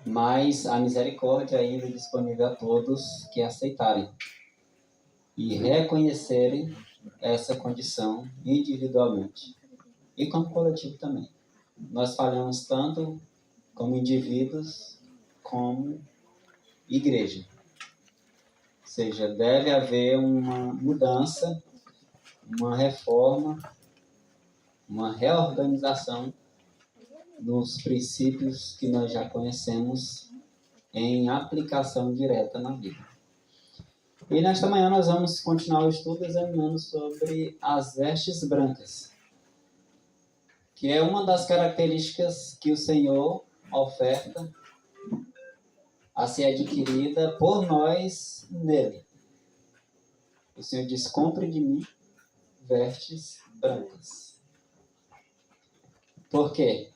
mas a misericórdia ainda é disponível a todos que aceitarem e reconhecerem essa condição individualmente e como coletivo também. Nós falhamos tanto como indivíduos como igreja. Ou seja, deve haver uma mudança, uma reforma, uma reorganização dos princípios que nós já conhecemos em aplicação direta na vida. E nesta manhã nós vamos continuar o estudo examinando sobre as vestes brancas, que é uma das características que o Senhor oferta a ser adquirida por nós nele. O Senhor diz: compre de mim vestes brancas. Por quê?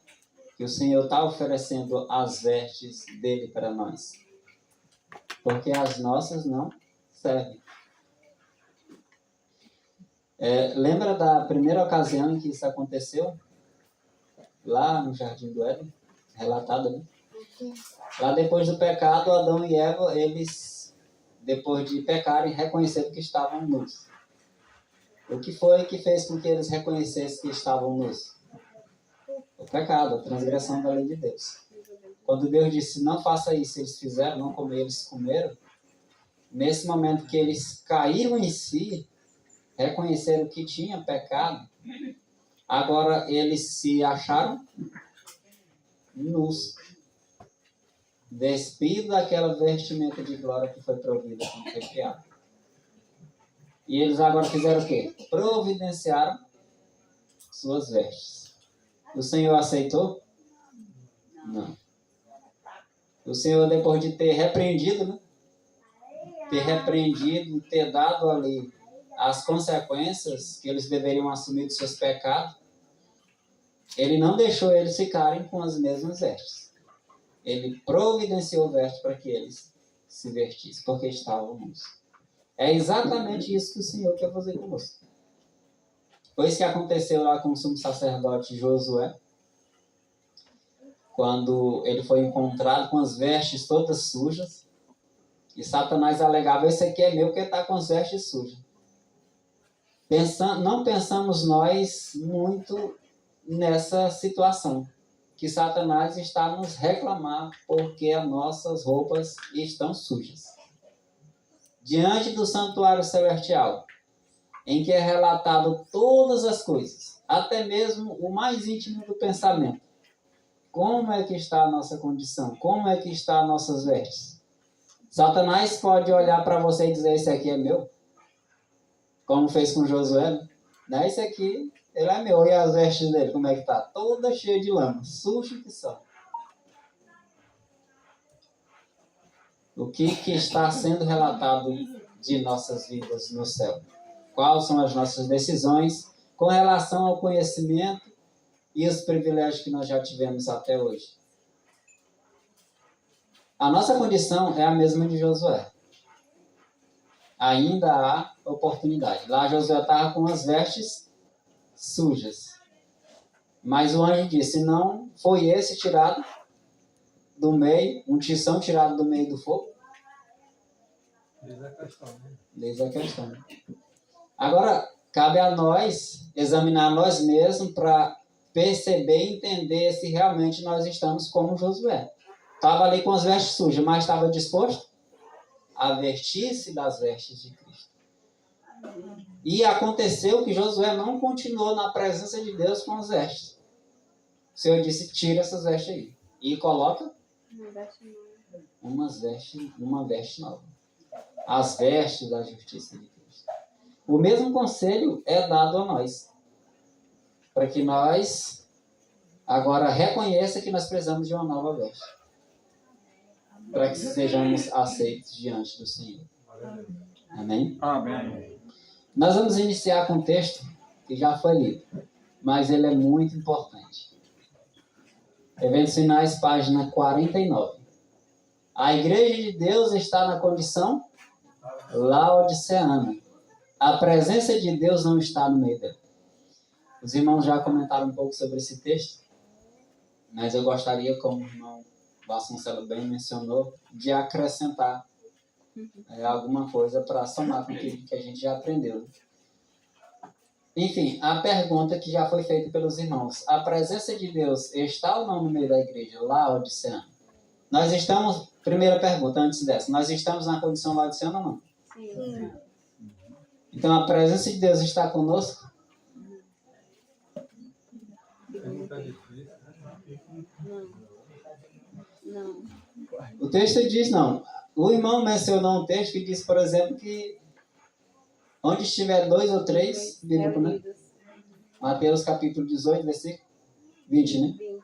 Que o Senhor está oferecendo as vestes dele para nós. Porque as nossas não servem. Lembra da primeira ocasião em que isso aconteceu? Lá no Jardim do Éden? Relatado ali? Lá depois do pecado, Adão e Eva, eles, depois de pecarem, reconheceram que estavam nus. O que foi que fez com que eles reconhecessem que estavam nus? O pecado, a transgressão da lei de Deus. Quando Deus disse: não faça isso, eles fizeram, não comer, eles comeram. Nesse momento que eles caíram em si, reconheceram que tinha pecado, agora eles se acharam nus, despido daquela vestimenta de glória que foi provida quando foi criado. E eles agora fizeram o quê? Providenciaram suas vestes. O Senhor aceitou? Não. O Senhor, depois de ter repreendido, né? Ter dado ali as consequências que eles deveriam assumir dos seus pecados, ele não deixou eles ficarem com as mesmas vestes. Ele providenciou vestes para que eles se vestissem, porque estavam nus. É exatamente isso que o Senhor quer fazer conosco. Foi isso que aconteceu lá com o sumo sacerdote Josué, quando ele foi encontrado com as vestes todas sujas, e Satanás alegava: esse aqui é meu porque está com as vestes sujas. Não pensamos nós muito nessa situação, que Satanás está a nos reclamar porque as nossas roupas estão sujas. Diante do santuário celestial, em que é relatado todas as coisas, até mesmo o mais íntimo do pensamento, como é que está a nossa condição? Como é que está as nossas vestes? Satanás pode olhar para você e dizer: esse aqui é meu, como fez com Josué, né? Esse aqui, ele é meu. E as vestes dele, como é que está? Toda cheia de lama, sujo que são. O que está sendo relatado de nossas vidas no céu? Quais são as nossas decisões com relação ao conhecimento e os privilégios que nós já tivemos até hoje? A nossa condição é a mesma de Josué. Ainda há oportunidade. Lá Josué estava com as vestes sujas. Mas o anjo disse: não foi esse tirado do meio, um tição tirado do meio do fogo? Eis a questão. Agora, cabe a nós examinar nós mesmos para perceber e entender se realmente nós estamos como Josué. Estava ali com as vestes sujas, mas estava disposto a vestir-se das vestes de Cristo. E aconteceu que Josué não continuou na presença de Deus com as vestes. O Senhor disse: tira essas vestes aí e coloca uma veste nova. As vestes da justiça de Cristo. O mesmo conselho é dado a nós, para que nós agora reconheça que nós precisamos de uma nova veste, para que sejamos aceitos diante do Senhor. Amém? Amém. Nós vamos iniciar com um texto que já foi lido, mas ele é muito importante. Eventos Finais, página 49. A igreja de Deus está na condição laodiceana. A presença de Deus não está no meio dela. Os irmãos já comentaram um pouco sobre esse texto, mas eu gostaria, como o irmão Vasconcelos bem mencionou, de acrescentar alguma coisa para somar com aquilo que a gente já aprendeu. Enfim, a pergunta que já foi feita pelos irmãos. A presença de Deus está ou não no meio da igreja, laodiceana? Nós estamos, primeira pergunta, antes dessa, nós estamos na condição laodiceana ou não? Sim. Então, a presença de Deus está conosco? Não. O texto diz não. O irmão mencionou um texto que diz, por exemplo, que onde estiver 2 ou 3, bíblico, né? Mateus capítulo 18, versículo 20, né? 20.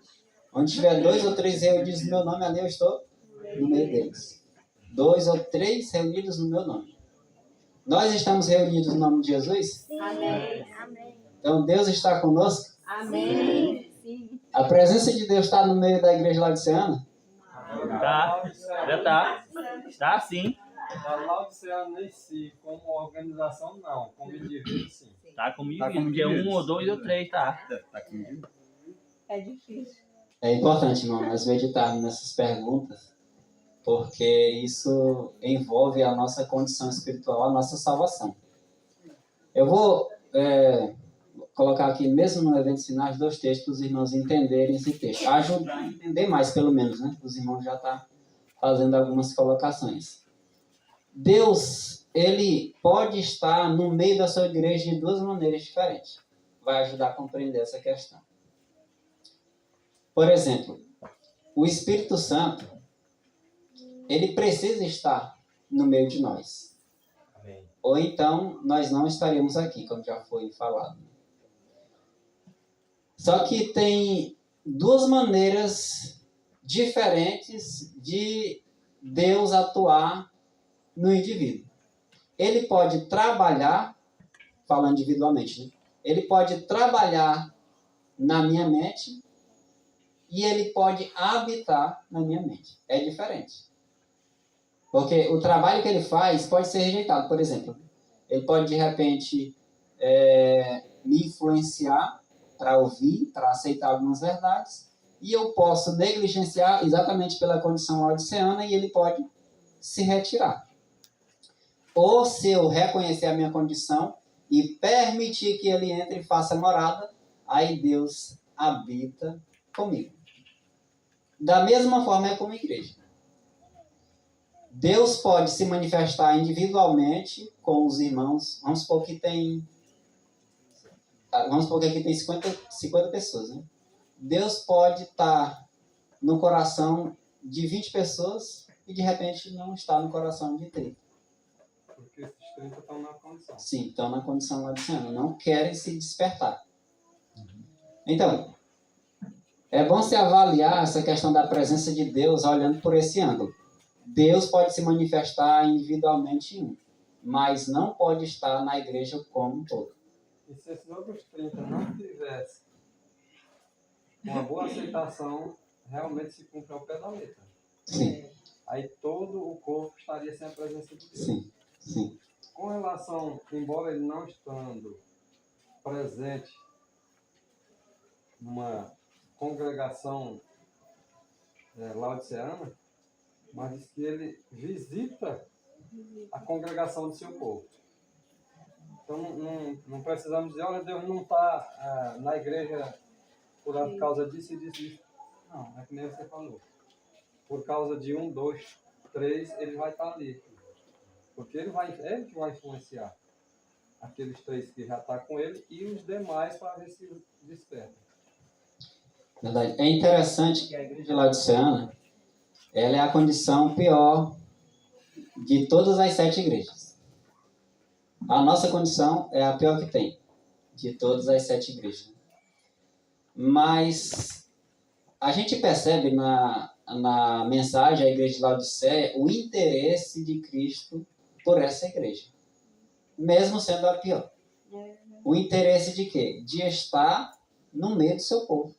Onde estiver 2 ou 3 reunidos no meu nome, ali eu estou no meio deles. 2 ou 3 reunidos no meu nome. Nós estamos reunidos no nome de Jesus? Sim. Amém. Então Deus está conosco? Amém. Sim. A presença de Deus está no meio da igreja laodiceana? Tá, já tá. Tá sim. Da Laodiceana em si, como organização, não. Como indivíduo, sim. Tá comigo. Tá comigo. É 1 ou 2 ou 3, tá. Tá comigo. É difícil. É importante, irmão, nós meditarmos nessas perguntas, porque isso envolve a nossa condição espiritual, a nossa salvação. Eu vou colocar aqui, mesmo no evento sinais, 2 textos para os irmãos entenderem esse texto. Ajudar a entender mais, pelo menos, né? Os irmãos já estão fazendo algumas colocações. Deus, ele pode estar no meio da sua igreja de 2 maneiras diferentes. Vai ajudar a compreender essa questão. Por exemplo, o Espírito Santo, ele precisa estar no meio de nós. Amém. Ou então, nós não estaríamos aqui, como já foi falado. Só que tem 2 maneiras diferentes de Deus atuar no indivíduo. Ele pode trabalhar, falando individualmente, né? Ele pode trabalhar na minha mente e ele pode habitar na minha mente. É diferente. Porque o trabalho que ele faz pode ser rejeitado. Por exemplo, ele pode, de repente, me influenciar para ouvir, para aceitar algumas verdades, e eu posso negligenciar exatamente pela condição laodiceana e ele pode se retirar. Ou se eu reconhecer a minha condição e permitir que ele entre e faça morada, aí Deus habita comigo. Da mesma forma é como igreja. Deus pode se manifestar individualmente com os irmãos. Vamos supor que aqui tem 50 pessoas, né? Deus pode estar no coração de 20 pessoas e de repente não está no coração de 30. Porque esses 30 estão na condição. Sim, estão na condição laodiceana, não querem se despertar. Então, é bom se avaliar essa questão da presença de Deus olhando por esse ângulo. Deus pode se manifestar individualmente em um, mas não pode estar na igreja como um todo. E se esses outros 30 não tivessem uma boa aceitação, realmente se cumpre ao pé da letra. Sim, Aí todo o corpo estaria sem a presença de Deus. sim, sim. Com relação, embora ele não estando presente numa congregação laodiceana, mas diz que ele visita a congregação do seu povo. Então não precisamos dizer, olha, Deus não está na igreja por causa disso e disso, disso. Não, é que nem você falou. Por causa de 1, 2, 3, ele vai estar ali. Porque ele que vai influenciar aqueles 3 que já estão com ele e os demais para ver se despertam. Verdade. É interessante que a igreja laodiceana, ela é a condição pior de todas as 7 igrejas. A nossa condição é a pior que tem, de todas as 7 igrejas. Mas a gente percebe na mensagem à igreja de Laodiceia o interesse de Cristo por essa igreja, mesmo sendo a pior. O interesse de quê? De estar no meio do seu povo.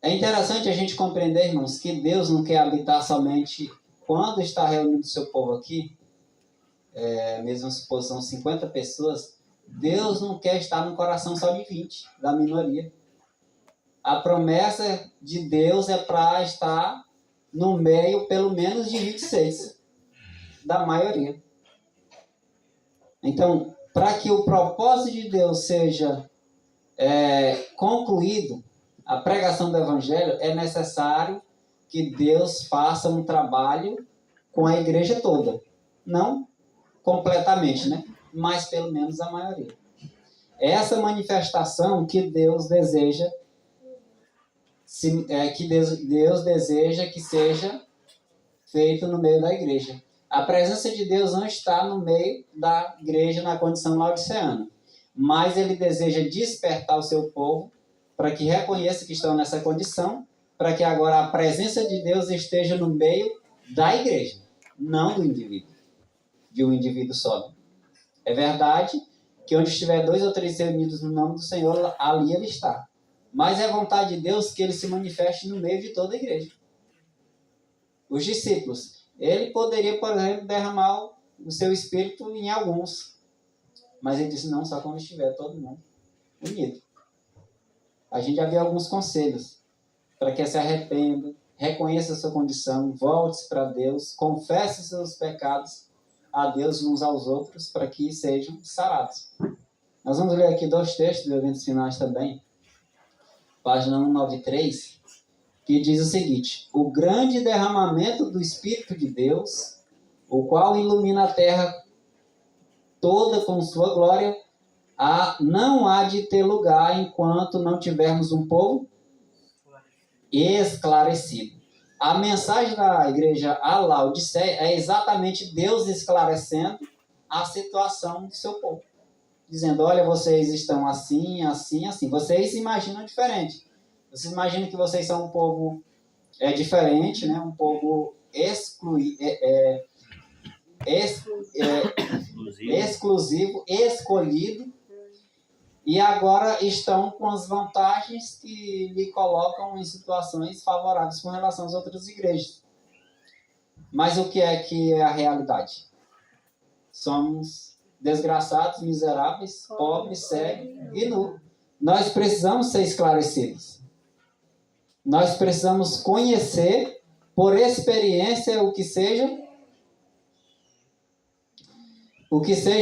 É interessante a gente compreender, irmãos, que Deus não quer habitar somente quando está reunido o seu povo aqui, mesmo se são 50 pessoas, Deus não quer estar no coração só de 20, da minoria. A promessa de Deus é para estar no meio, pelo menos, de 26, da maioria. Então, para que o propósito de Deus seja concluído, a pregação do Evangelho, é necessário que Deus faça um trabalho com a igreja toda. Não completamente, né? Mas pelo menos a maioria. É essa manifestação que Deus deseja Deus deseja que seja feito no meio da igreja. A presença de Deus não está no meio da igreja na condição laodiceana, mas ele deseja despertar o seu povo para que reconheça que estão nessa condição, para que agora a presença de Deus esteja no meio da igreja, não do indivíduo, de um indivíduo só. É verdade que onde estiver 2 ou 3 reunidos no nome do Senhor, ali ele está. Mas é vontade de Deus que ele se manifeste no meio de toda a igreja. Os discípulos, ele poderia, por exemplo, derramar o seu espírito em alguns, mas ele disse, não, só quando estiver todo mundo unido. A gente já viu alguns conselhos para que se arrependa, reconheça a sua condição, volte para Deus, confesse seus pecados a Deus uns aos outros para que sejam sarados. Nós vamos ler aqui 2 textos do Eventos Finais também, página 193, que diz o seguinte: o grande derramamento do Espírito de Deus, o qual ilumina a terra toda com sua glória, não há de ter lugar enquanto não tivermos um povo esclarecido. A mensagem da igreja a Laodiceia é exatamente Deus esclarecendo a situação do seu povo. Dizendo, olha, vocês estão assim, assim, assim. Vocês imaginam diferente. Vocês imaginam que vocês são um povo diferente, né? Um povo exclusivo, escolhido. E agora estão com as vantagens que lhe colocam em situações favoráveis com relação às outras igrejas. Mas o que é a realidade? Somos desgraçados, miseráveis, pobres, cegos e nus. Nós precisamos ser esclarecidos. Nós precisamos conhecer, por experiência, o que seja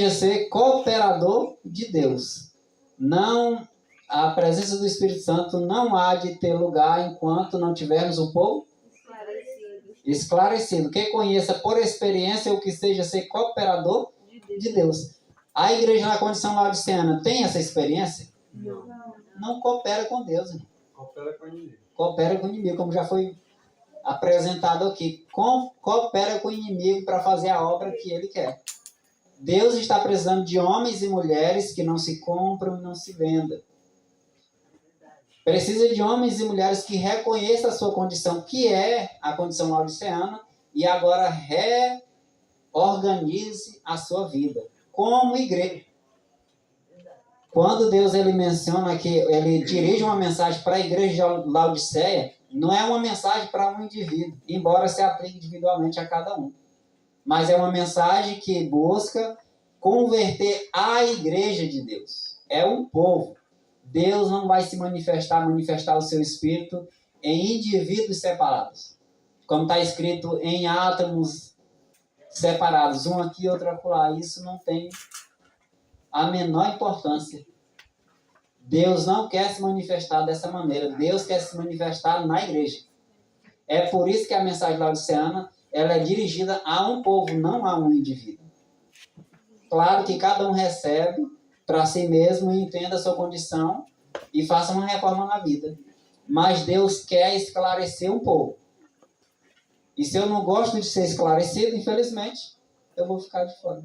ser cooperador de Deus. Não, a presença do Espírito Santo não há de ter lugar enquanto não tivermos um povo esclarecido. Que conheça por experiência o que seja ser cooperador de Deus. A igreja na condição laodiceana tem essa experiência? Não coopera com Deus. Né? Coopera com o inimigo. Coopera com o inimigo, como já foi apresentado aqui. Coopera com o inimigo para fazer a obra que ele quer. Deus está precisando de homens e mulheres que não se compram e não se vendam. Precisa de homens e mulheres que reconheçam a sua condição, que é a condição laodiceana, e agora reorganize a sua vida como igreja. Quando Deus ele menciona que ele dirige uma mensagem para a igreja de Laodiceia, não é uma mensagem para um indivíduo, embora se aplique individualmente a cada um. Mas é uma mensagem que busca converter a igreja de Deus. É um povo. Deus não vai se manifestar o seu espírito em indivíduos separados. Como está escrito em átomos separados, um aqui e outro acolá. Isso não tem a menor importância. Deus não quer se manifestar dessa maneira. Deus quer se manifestar na igreja. É por isso que a mensagem laodiceana ela é dirigida a um povo, não a um indivíduo. Claro que cada um recebe para si mesmo e entenda a sua condição e faça uma reforma na vida. Mas Deus quer esclarecer um povo. E se eu não gosto de ser esclarecido, infelizmente, eu vou ficar de fora.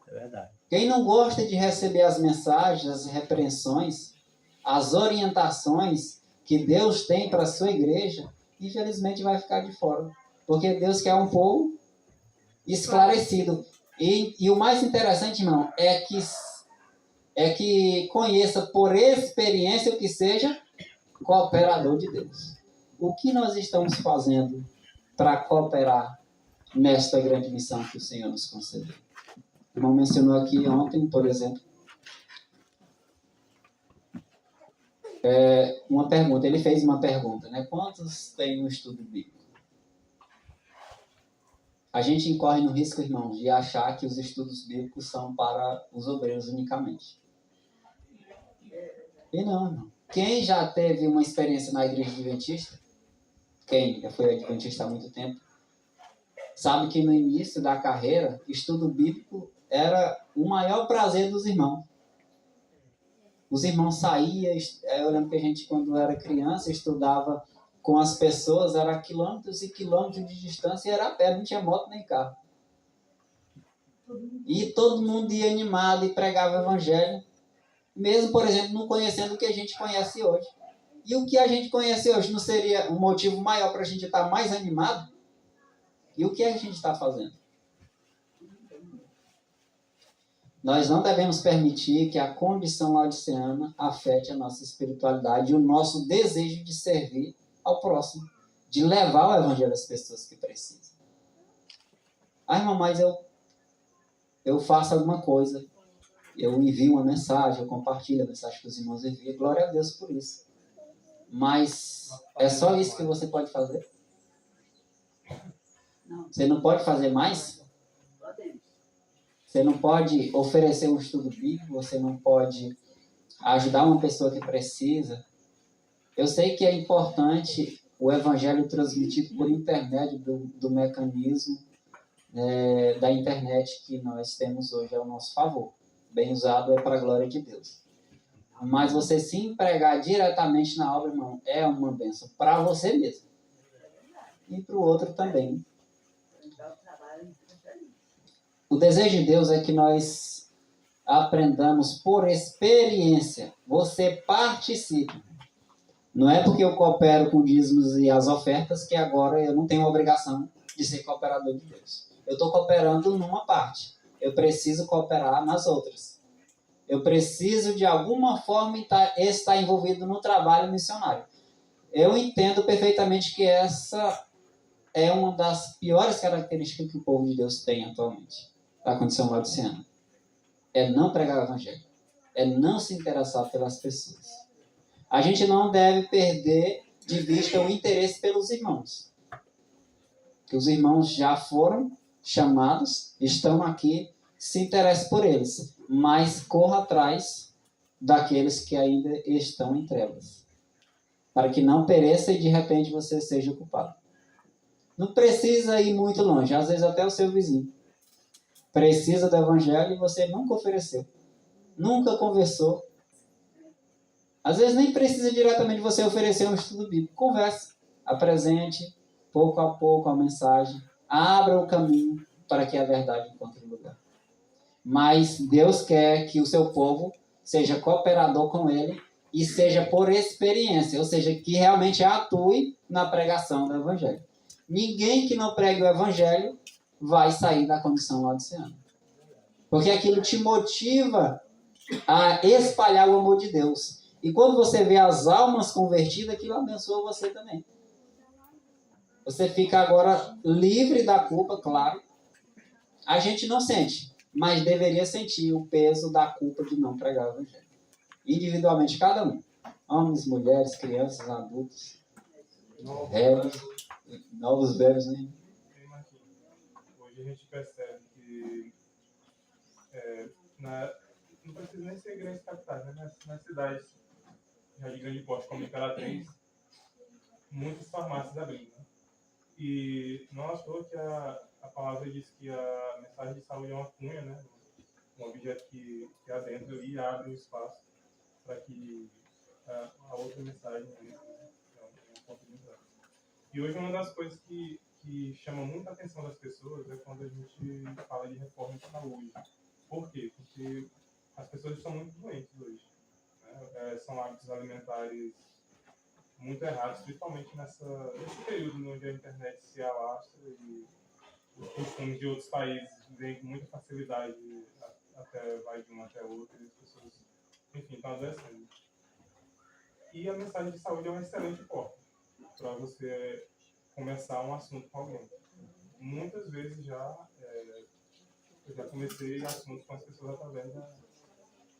É verdade. Quem não gosta de receber as mensagens, as repreensões, as orientações que Deus tem para a sua igreja, infelizmente vai ficar de fora. Porque Deus quer um povo esclarecido. E o mais interessante, irmão, é que conheça por experiência o que seja cooperador de Deus. O que nós estamos fazendo para cooperar nesta grande missão que o Senhor nos concedeu? O irmão mencionou aqui ontem, por exemplo, uma pergunta. Ele fez uma pergunta, né? Quantos têm um estudo bíblico? A gente incorre no risco, irmãos, de achar que os estudos bíblicos são para os obreiros unicamente. E não, irmão. Quem já teve uma experiência na igreja adventista, quem já foi adventista há muito tempo, sabe que no início da carreira, estudo bíblico era o maior prazer dos irmãos. Os irmãos saíam, eu lembro que a gente, quando era criança, estudava com as pessoas, era quilômetros e quilômetros de distância e era a pé, não tinha moto nem carro. E todo mundo ia animado e pregava o evangelho, mesmo, por exemplo, não conhecendo o que a gente conhece hoje. E o que a gente conhece hoje não seria um motivo maior para a gente estar mais animado? E o que a gente está fazendo? Nós não devemos permitir que a condição laodiceana afete a nossa espiritualidade e o nosso desejo de servir ao próximo, de levar o evangelho às pessoas que precisam. Ah, irmão, mas eu faço alguma coisa, eu envio uma mensagem, eu compartilho a mensagem que os irmãos enviam, glória a Deus por isso. Mas é só isso que você pode fazer? Você não pode fazer mais? Você não pode oferecer um estudo bíblico, você não pode ajudar uma pessoa que precisa. Eu sei que é importante o evangelho transmitido por intermédio do mecanismo da internet que nós temos hoje ao nosso favor. Bem usado é para a glória de Deus. Mas você se empregar diretamente na obra, irmão, é uma bênção para você mesmo. E para o outro também. O desejo de Deus é que nós aprendamos por experiência. Você participe. Não é porque eu coopero com dízimos e as ofertas que agora eu não tenho obrigação de ser cooperador de Deus. Eu estou cooperando numa parte. Eu preciso cooperar nas outras. Eu preciso, de alguma forma, estar envolvido no trabalho missionário. Eu entendo perfeitamente que essa é uma das piores características que o povo de Deus tem atualmente. Da condição laodiceana. É não pregar o evangelho. É não se interessar pelas pessoas. A gente não deve perder de vista o interesse pelos irmãos. Que os irmãos já foram chamados, estão aqui, se interesse por eles. Mas corra atrás daqueles que ainda estão em trevas. Para que não pereça e de repente você seja culpado. Não precisa ir muito longe. Às vezes até o seu vizinho precisa do evangelho e você nunca ofereceu, nunca conversou. Às vezes nem precisa diretamente você oferecer um estudo bíblico. Converse, apresente pouco a pouco a mensagem, abra o caminho para que a verdade encontre lugar. Mas Deus quer que o seu povo seja cooperador com Ele e seja por experiência, ou seja, que realmente atue na pregação do evangelho. Ninguém que não pregue o evangelho vai sair da condição laodiceana. Porque aquilo te motiva a espalhar o amor de Deus. E quando você vê as almas convertidas, aquilo abençoa você também. Você fica agora livre da culpa, claro. A gente não sente, mas deveria sentir o peso da culpa de não pregar o evangelho. Individualmente, cada um. Homens, mulheres, crianças, adultos, velhos, novos velhos, né? Hoje a gente percebe que não precisa nem ser grandes capitais, né? Nas cidades já de grande porte, como Imperatriz, muitas farmácias abrindo. Né? E não achou que a palavra diz que a mensagem de saúde é uma cunha, né? Um objeto que adentra e abre o espaço para que a outra mensagem E hoje uma das coisas que chama muita atenção das pessoas é quando a gente fala de reforma de saúde. Por quê? Porque as pessoas estão muito doentes hoje. Né? São hábitos alimentares muito errados, principalmente nesse período onde a internet se alastra e os costumes de outros países vêm com muita facilidade, vai de um até outro, e as pessoas, enfim, estão adoecendo. E a mensagem de saúde é uma excelente porta para você começar um assunto com alguém. Muitas vezes eu já comecei assuntos com as pessoas através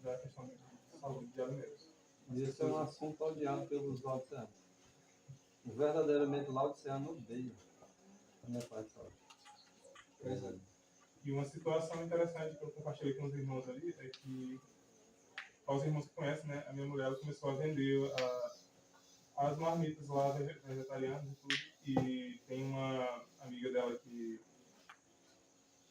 da questão de saúde de alimentos. Isso é um assunto odiado pelos laodiceanos. Verdadeiramente, laodiceano odeia. Como é que faz isso? E uma situação interessante que eu compartilhei com os irmãos ali é que, aos irmãos que conhecem, né, a minha mulher ela começou a vender as marmitas lá vegetarianas e tudo. E tem uma amiga dela que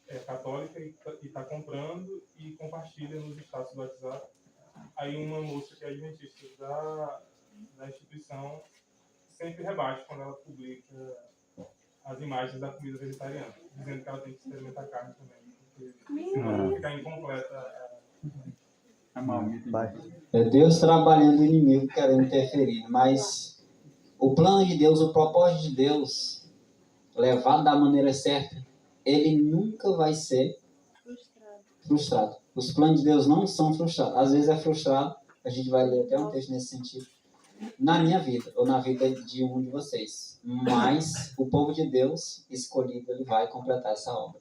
é católica e está comprando e compartilha nos status do WhatsApp. Aí uma moça que é adventista da instituição sempre rebate quando ela publica as imagens da comida vegetariana, dizendo que ela tem que experimentar carne também, porque senão vai ficar incompleta A marmita. É Deus trabalhando o inimigo querendo interferir, mas o plano de Deus, o propósito de Deus, levado da maneira certa, ele nunca vai ser frustrado. Os planos de Deus não são frustrados. Às vezes é frustrado, a gente vai ler até um texto nesse sentido, na minha vida, ou na vida de um de vocês. Mas o povo de Deus escolhido, ele vai completar essa obra.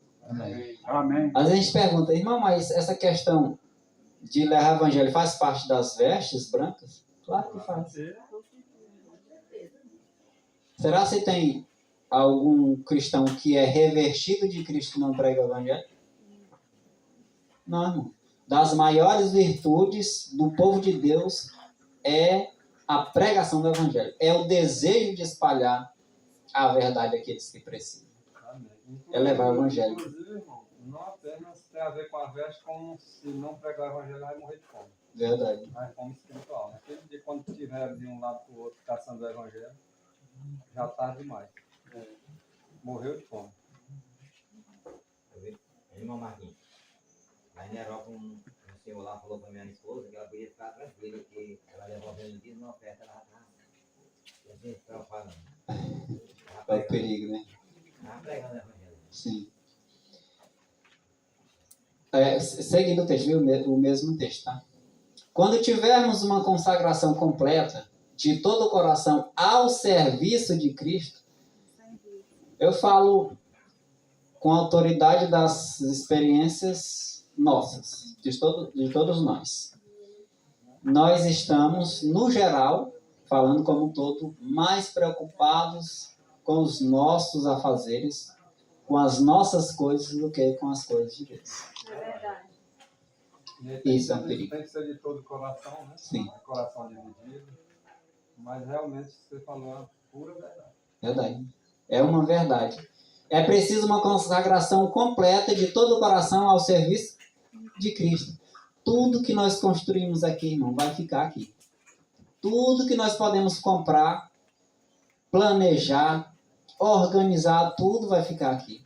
Amém. Às vezes a gente pergunta, irmão, mas essa questão de levar o evangelho faz parte das vestes brancas? Claro que faz. Será que tem algum cristão que é revestido de Cristo que não prega o evangelho? Não, irmão. Das maiores virtudes do povo de Deus é a pregação do evangelho. É o desejo de espalhar a verdade àqueles que precisam. Amém. É levar o evangelho. Inclusive, irmão, não apenas tem a ver com a veste, como se não pregar o evangelho vai morrer de fome. Verdade. Mas fome espiritual. Naquele dia, quando estiver de um lado para o outro caçando o evangelho, já tarde demais. Morreu de fome. Irmão Marquinhos, aí na Europa um senhor lá falou para minha esposa que ela podia ficar tranquila, que ela devolvendo o dízimo na oferta, ela já tinha se preocupado. É o perigo, né? Estava pregando o evangelho. Sim. Seguindo o texto, viu? O mesmo texto, tá? Quando tivermos uma consagração completa de todo o coração ao serviço de Cristo, eu falo com a autoridade das experiências nossas, de todos nós. Nós estamos, no geral, falando como um todo, mais preocupados com os nossos afazeres, com as nossas coisas, do que com as coisas de Deus. É verdade. E aí Isso é um perigo. tem que ser de todo o coração, né? Sim. Coração dividido. Mas realmente você falou a pura verdade. Verdade. É uma verdade. É preciso uma consagração completa de todo o coração ao serviço de Cristo. Tudo que nós construímos aqui, irmão, vai ficar aqui. Tudo que nós podemos comprar, planejar, organizar, tudo vai ficar aqui.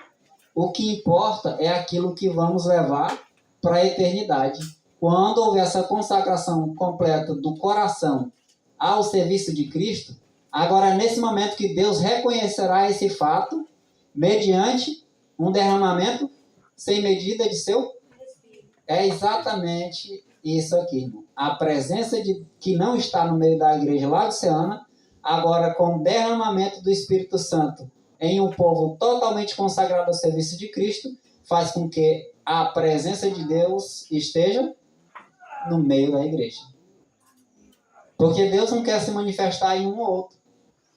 O que importa é aquilo que vamos levar para a eternidade. Quando houver essa consagração completa do coração ao serviço de Cristo, agora é nesse momento que Deus reconhecerá esse fato mediante um derramamento sem medida de seu. É exatamente isso aqui, irmão. A presença que não está no meio da igreja laodiceana, agora com o derramamento do Espírito Santo em um povo totalmente consagrado ao serviço de Cristo, faz com que a presença de Deus esteja no meio da igreja. Porque Deus não quer se manifestar em um ou outro.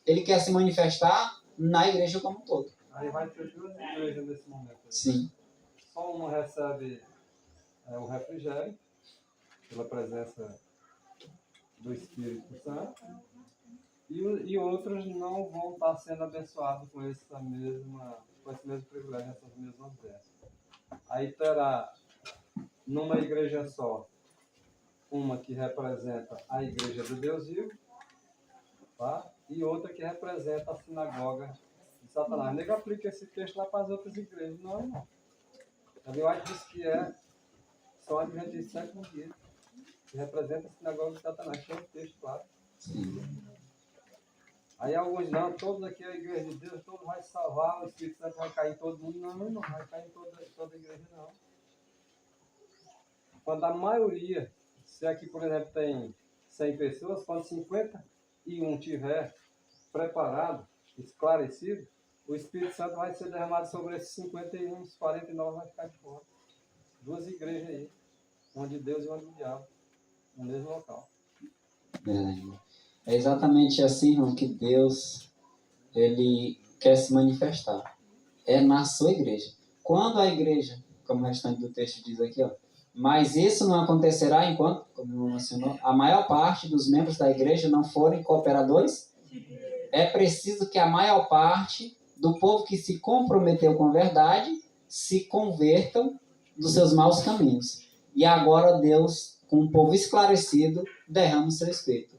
Ele quer se manifestar na igreja como um todo. Aí vai ter duas igrejas nesse momento. Sim. Só uma recebe o refrigério, pela presença do Espírito Santo, e outros não vão estar sendo abençoados com esse mesmo privilégio, essas mesmas bênçãos. Aí terá, numa igreja só, uma que representa a igreja do Deus vivo, tá? E outra que representa a sinagoga de Satanás. O nego aplica esse texto lá para as outras igrejas. Não. A Bíblia diz que são adventistas do sétimo dia, que representa a sinagoga de Satanás. Tem um texto, claro. Sim. Aí alguns não, todos aqui é a igreja de Deus, todos vai salvar, o Espírito Santo vai cair em todo mundo. Não vai cair em toda a igreja, não. Quando a maioria, se aqui, por exemplo, tem 100 pessoas, quando 51 tiver preparado, esclarecido, o Espírito Santo vai ser derramado sobre esses 51, os 49 vai ficar de fora. Duas igrejas aí, uma de Deus e uma do diabo, no mesmo local. É exatamente assim, irmão, que Deus ele quer se manifestar. É na sua igreja. Quando a igreja, como o restante do texto diz aqui, ó, mas isso não acontecerá enquanto, como o irmão mencionou, a maior parte dos membros da igreja não forem cooperadores. É preciso que a maior parte do povo que se comprometeu com a verdade se convertam dos seus maus caminhos. E agora Deus, com um povo esclarecido, derrama o seu Espírito.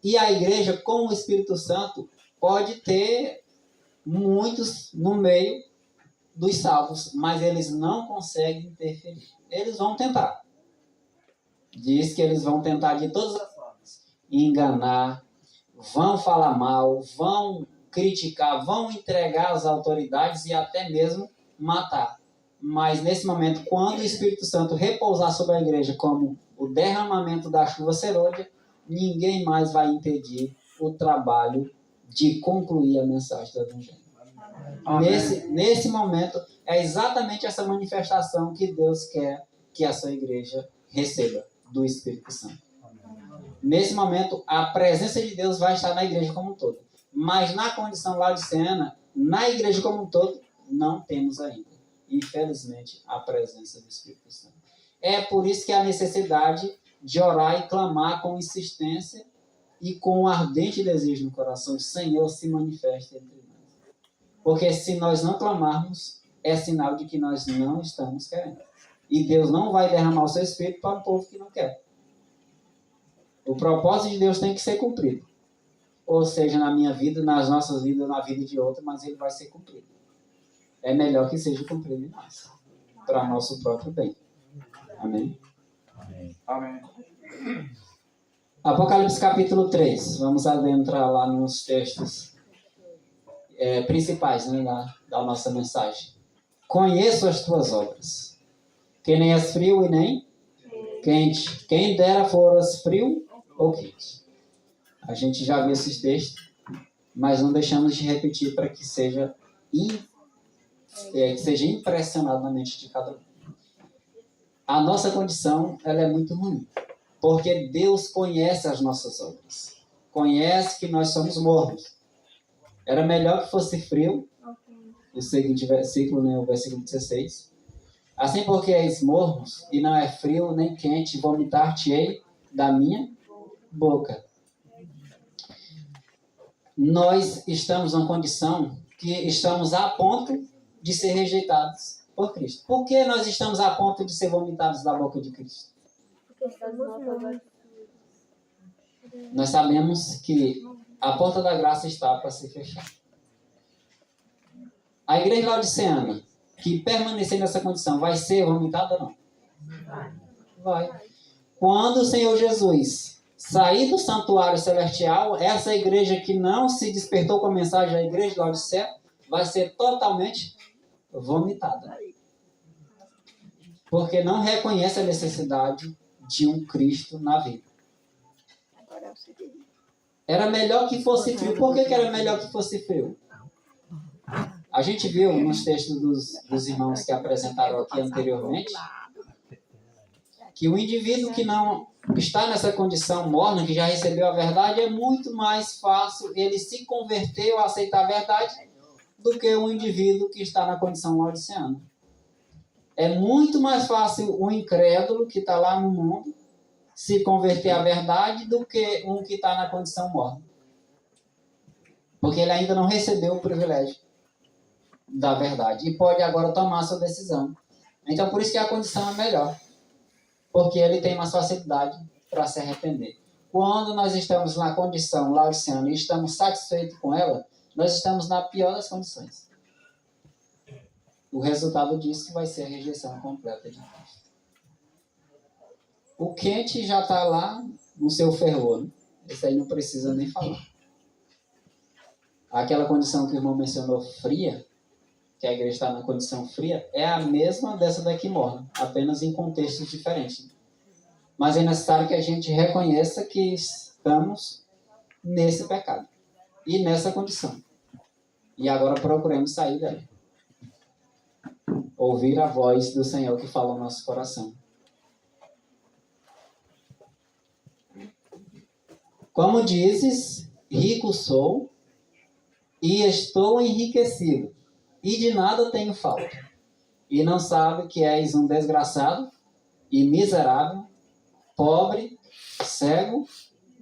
E a igreja, com o Espírito Santo, pode ter muitos no meio dos salvos, mas eles não conseguem interferir. Eles vão tentar. Diz que eles vão tentar de todas as formas. Enganar, vão falar mal, vão criticar, vão entregar às autoridades e até mesmo matar. Mas nesse momento, quando o Espírito Santo repousar sobre a igreja como o derramamento da chuva serôdia, ninguém mais vai impedir o trabalho de concluir a mensagem do Evangelho. Nesse momento, é exatamente essa manifestação que Deus quer que a sua igreja receba do Espírito Santo. Nesse momento, a presença de Deus vai estar na igreja como um todo. Mas na condição laodiceana, na igreja como um todo, não temos ainda, infelizmente, a presença do Espírito Santo. É por isso que há necessidade de orar e clamar com insistência e com um ardente desejo no coração: Senhor, se manifeste entre nós. Porque se nós não clamarmos, é sinal de que nós não estamos querendo. E Deus não vai derramar o seu Espírito para um povo que não quer. O propósito de Deus tem que ser cumprido. Ou seja, na minha vida, nas nossas vidas, na vida de outra, mas ele vai ser cumprido. É melhor que seja cumprido em nós, para nosso próprio bem. Amém? Amém. Apocalipse capítulo 3. Vamos adentrar lá nos textos principais, né, da nossa mensagem. Conheço as tuas obras, que nem és frio e nem quente. Quem dera foras frio ou quente. A gente já viu esses textos, mas não deixamos de repetir para que seja impressionado na mente de cada um. A nossa condição ela é muito ruim, porque Deus conhece as nossas obras. Conhece que nós somos mornos. Era melhor que fosse frio, o seguinte versículo, né, o versículo 16. Assim porque és mornos, e não é frio nem quente, vomitar-te-ei da minha boca. Nós estamos numa condição que estamos a ponto de ser rejeitados por Cristo. Por que nós estamos a ponto de ser vomitados da boca de Cristo? Nós sabemos que a porta da graça está para se fechar. A igreja laodiceana, que permanecer nessa condição, vai ser vomitada ou não? Vai. Quando o Senhor Jesus sair do santuário celestial, essa igreja que não se despertou com a mensagem da igreja de Laodiceia vai ser totalmente vomitada. Porque não reconhece a necessidade de um Cristo na vida. Era melhor que fosse frio. Por que era melhor que fosse frio? A gente viu nos textos dos irmãos que apresentaram aqui anteriormente que o indivíduo que não está nessa condição morna, que já recebeu a verdade, é muito mais fácil ele se converter ou aceitar a verdade do que o indivíduo que está na condição laodiceana. É muito mais fácil o incrédulo que está lá no mundo se converter à verdade do que um que está na condição morna. Porque ele ainda não recebeu o privilégio da verdade e pode agora tomar a sua decisão. Então, por isso que a condição é melhor. Porque ele tem mais facilidade para se arrepender. Quando nós estamos na condição laodiceana e estamos satisfeitos com ela, nós estamos na pior das condições. O resultado disso vai ser a rejeição completa de Cristo. O quente já está lá no seu fervor. Né? Esse aí não precisa nem falar. Aquela condição que o irmão mencionou, fria, que a igreja está na condição fria, é a mesma dessa daqui morna, apenas em contextos diferentes. Mas é necessário que a gente reconheça que estamos nesse pecado e nessa condição. E agora procuremos sair dela. Ouvir a voz do Senhor que fala no nosso coração. Como dizes, rico sou e estou enriquecido, e de nada tenho falta. E não sabe que és um desgraçado e miserável, pobre, cego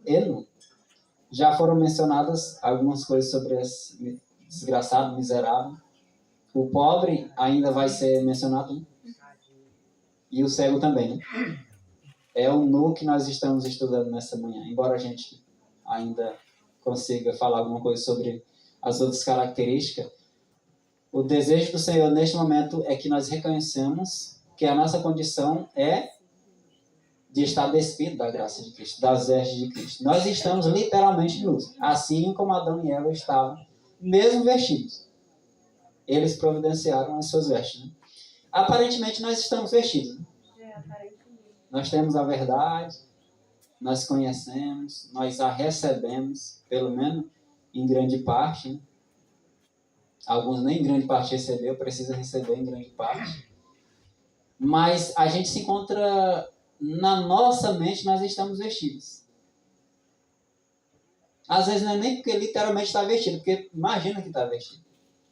e nu. Já foram mencionadas algumas coisas sobre esse desgraçado, miserável. O pobre ainda vai ser mencionado. E o cego também, né? É o nu que nós estamos estudando nessa manhã. Embora a gente ainda consiga falar alguma coisa sobre as outras características, o desejo do Senhor neste momento é que nós reconheçamos que a nossa condição é de estar despido da graça de Cristo, das vestes de Cristo. Nós estamos literalmente nus, assim como Adão e Eva estavam, mesmo vestidos. Eles providenciaram as suas vestes. Né? Aparentemente nós estamos vestidos. Né? Nós temos a verdade, nós conhecemos, nós a recebemos, pelo menos em grande parte. Né? Alguns nem em grande parte recebeu, precisa receber em grande parte. Mas a gente se encontra, na nossa mente, nós estamos vestidos. Às vezes não é nem porque literalmente está vestido, porque imagina que está vestido.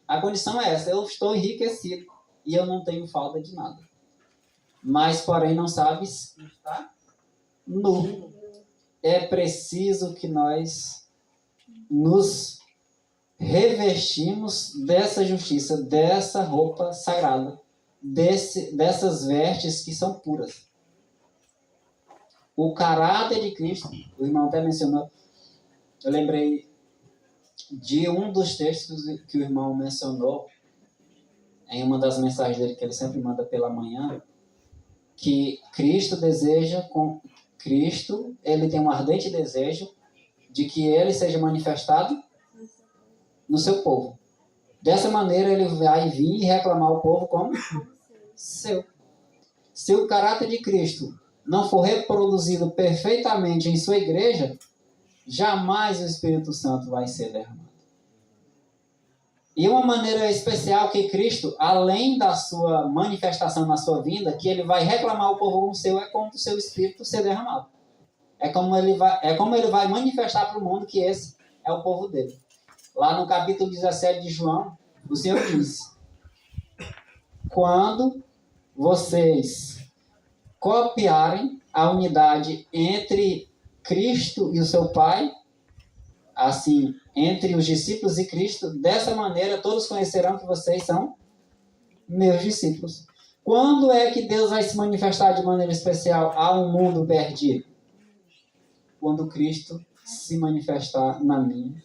A condição é essa, eu estou enriquecido e eu não tenho falta de nada. Mas, porém, não sabes que está nu. É preciso que nós nos revestimos dessa justiça, dessa roupa sagrada, dessas vestes que são puras. O caráter de Cristo, o irmão até mencionou, eu lembrei de um dos textos que o irmão mencionou em uma das mensagens dele que ele sempre manda pela manhã, que Cristo, ele tem um ardente desejo de que ele seja manifestado no seu povo. Dessa maneira, ele vai vir e reclamar o povo como seu. Se o caráter de Cristo não for reproduzido perfeitamente em sua igreja, jamais o Espírito Santo vai ser derramado. E uma maneira especial que Cristo, além da sua manifestação na sua vinda, que ele vai reclamar o povo como seu, é como o seu Espírito ser derramado. É como ele vai manifestar para o mundo que esse é o povo dele. Lá no capítulo 17 de João, o Senhor diz: quando vocês copiarem a unidade entre Cristo e o seu Pai, assim, entre os discípulos e Cristo, dessa maneira todos conhecerão que vocês são meus discípulos. Quando é que Deus vai se manifestar de maneira especial a um mundo perdido? Quando Cristo se manifestar na minha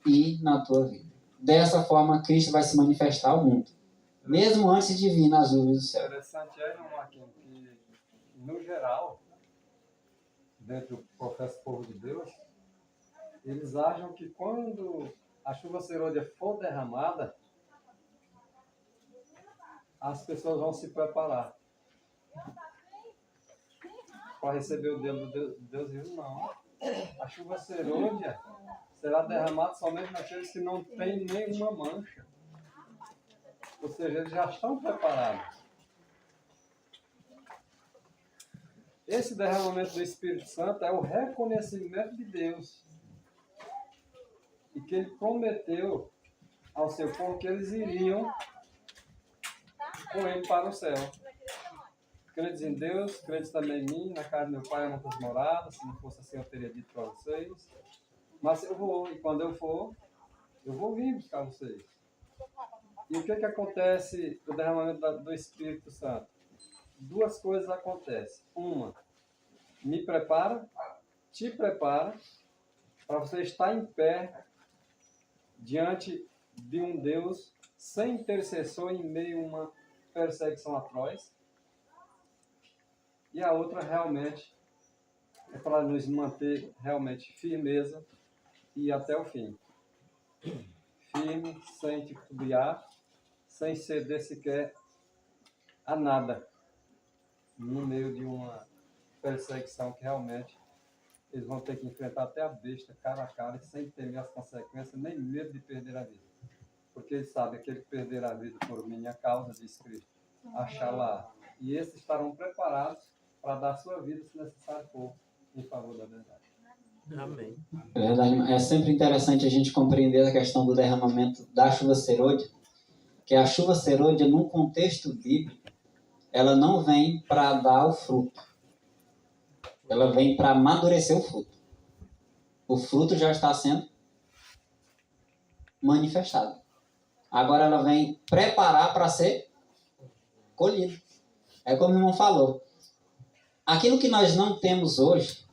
e na tua vida. Dessa forma, Cristo vai se manifestar ao mundo, mesmo antes de vir nas nuvens do céu. Interessante é, irmão Marquinhos, que, no geral, dentro do professo povo de Deus, eles acham que quando a chuva serôdia for derramada, as pessoas vão se preparar para receber o Deus vivo. Não. A chuva serôdia será derramada somente naqueles que não têm nenhuma mancha. Ou seja, eles já estão preparados. Esse derramamento do Espírito Santo é o reconhecimento de Deus. E que ele prometeu ao seu povo que eles iriam com ele para o céu. Credes em Deus, credes também em mim, na casa do meu pai há muitas moradas, se não fosse assim eu teria dito para vocês. Mas eu vou, e quando eu for, eu vou vir buscar vocês. E o que acontece no derramamento do Espírito Santo? Duas coisas acontecem. Uma, me prepara, te prepara, para você estar em pé diante de um Deus sem intercessor em meio a uma perseguição atroz. E a outra realmente é para nos manter realmente firmeza e até o fim. Firme, sem titubear, sem ceder sequer a nada, no meio de uma perseguição que realmente eles vão ter que enfrentar até a besta, cara a cara, sem temer as consequências, nem medo de perder a vida. Porque eles sabem que aquele que perder a vida por minha causa, diz Cristo, achá-la. E esses estarão preparados para dar sua vida, se necessário for, em favor da verdade. Amém. É verdade, é sempre interessante a gente compreender a questão do derramamento da chuva serôdia, que a chuva serôdia, num contexto bíblico, ela não vem para dar o fruto, ela vem para amadurecer o fruto. O fruto já está sendo manifestado. Agora ela vem preparar para ser colhido. É como o irmão falou. Aquilo que nós não temos hoje,